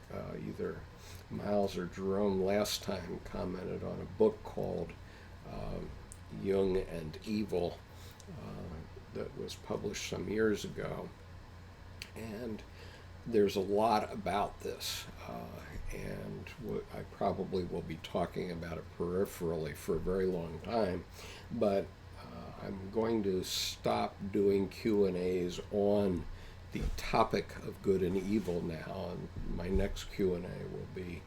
A: either Miles or Jerome last time commented on a book called Jung and Evil that was published some years ago. And there's a lot about this, and I probably will be talking about it peripherally for a very long time, but I'm going to stop doing Q&As on the topic of good and evil now, and my next Q&A will be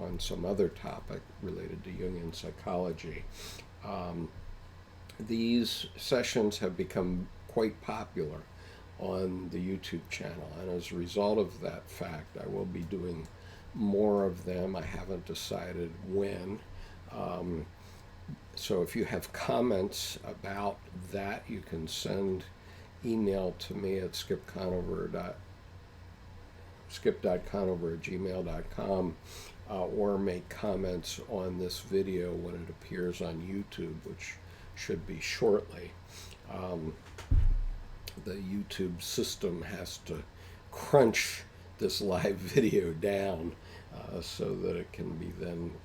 A: on some other topic related to Jungian psychology. These sessions have become quite popular on the YouTube channel, and as a result of that fact, I will be doing more of them. I haven't decided when. So if you have comments about that, you can send email to me at skip.conover@gmail.com, or make comments on this video when it appears on YouTube, which should be shortly. The YouTube system has to crunch this live video down so that it can be then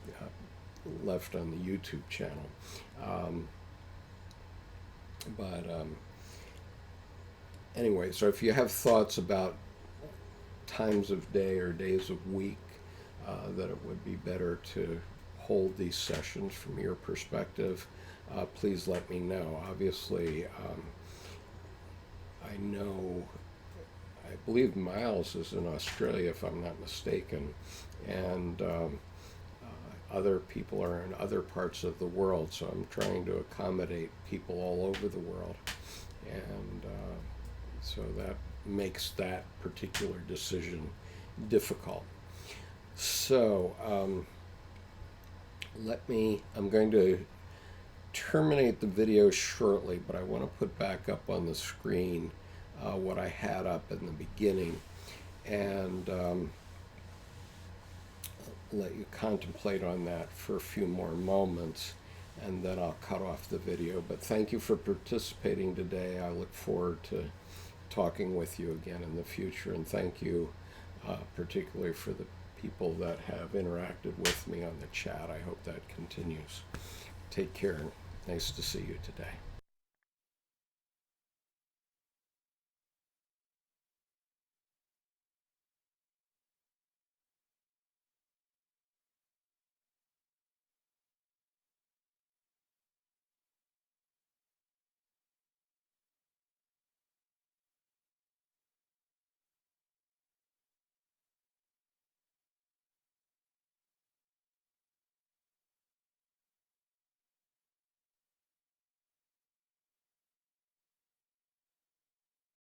A: left on the YouTube channel. Anyway, so if you have thoughts about times of day or days of week that it would be better to hold these sessions from your perspective, please let me know. Obviously, I believe Miles is in Australia, if I'm not mistaken, and other people are in other parts of the world, so I'm trying to accommodate people all over the world, and so that makes that particular decision difficult. So I'm going to terminate the video shortly, but I want to put back up on the screen what I had up in the beginning, and let you contemplate on that for a few more moments, and then I'll cut off the video. But thank you for participating today. I look forward to talking with you again in the future, and thank you particularly for the people that have interacted with me on the chat. I hope that continues. Take care. Nice to see you today.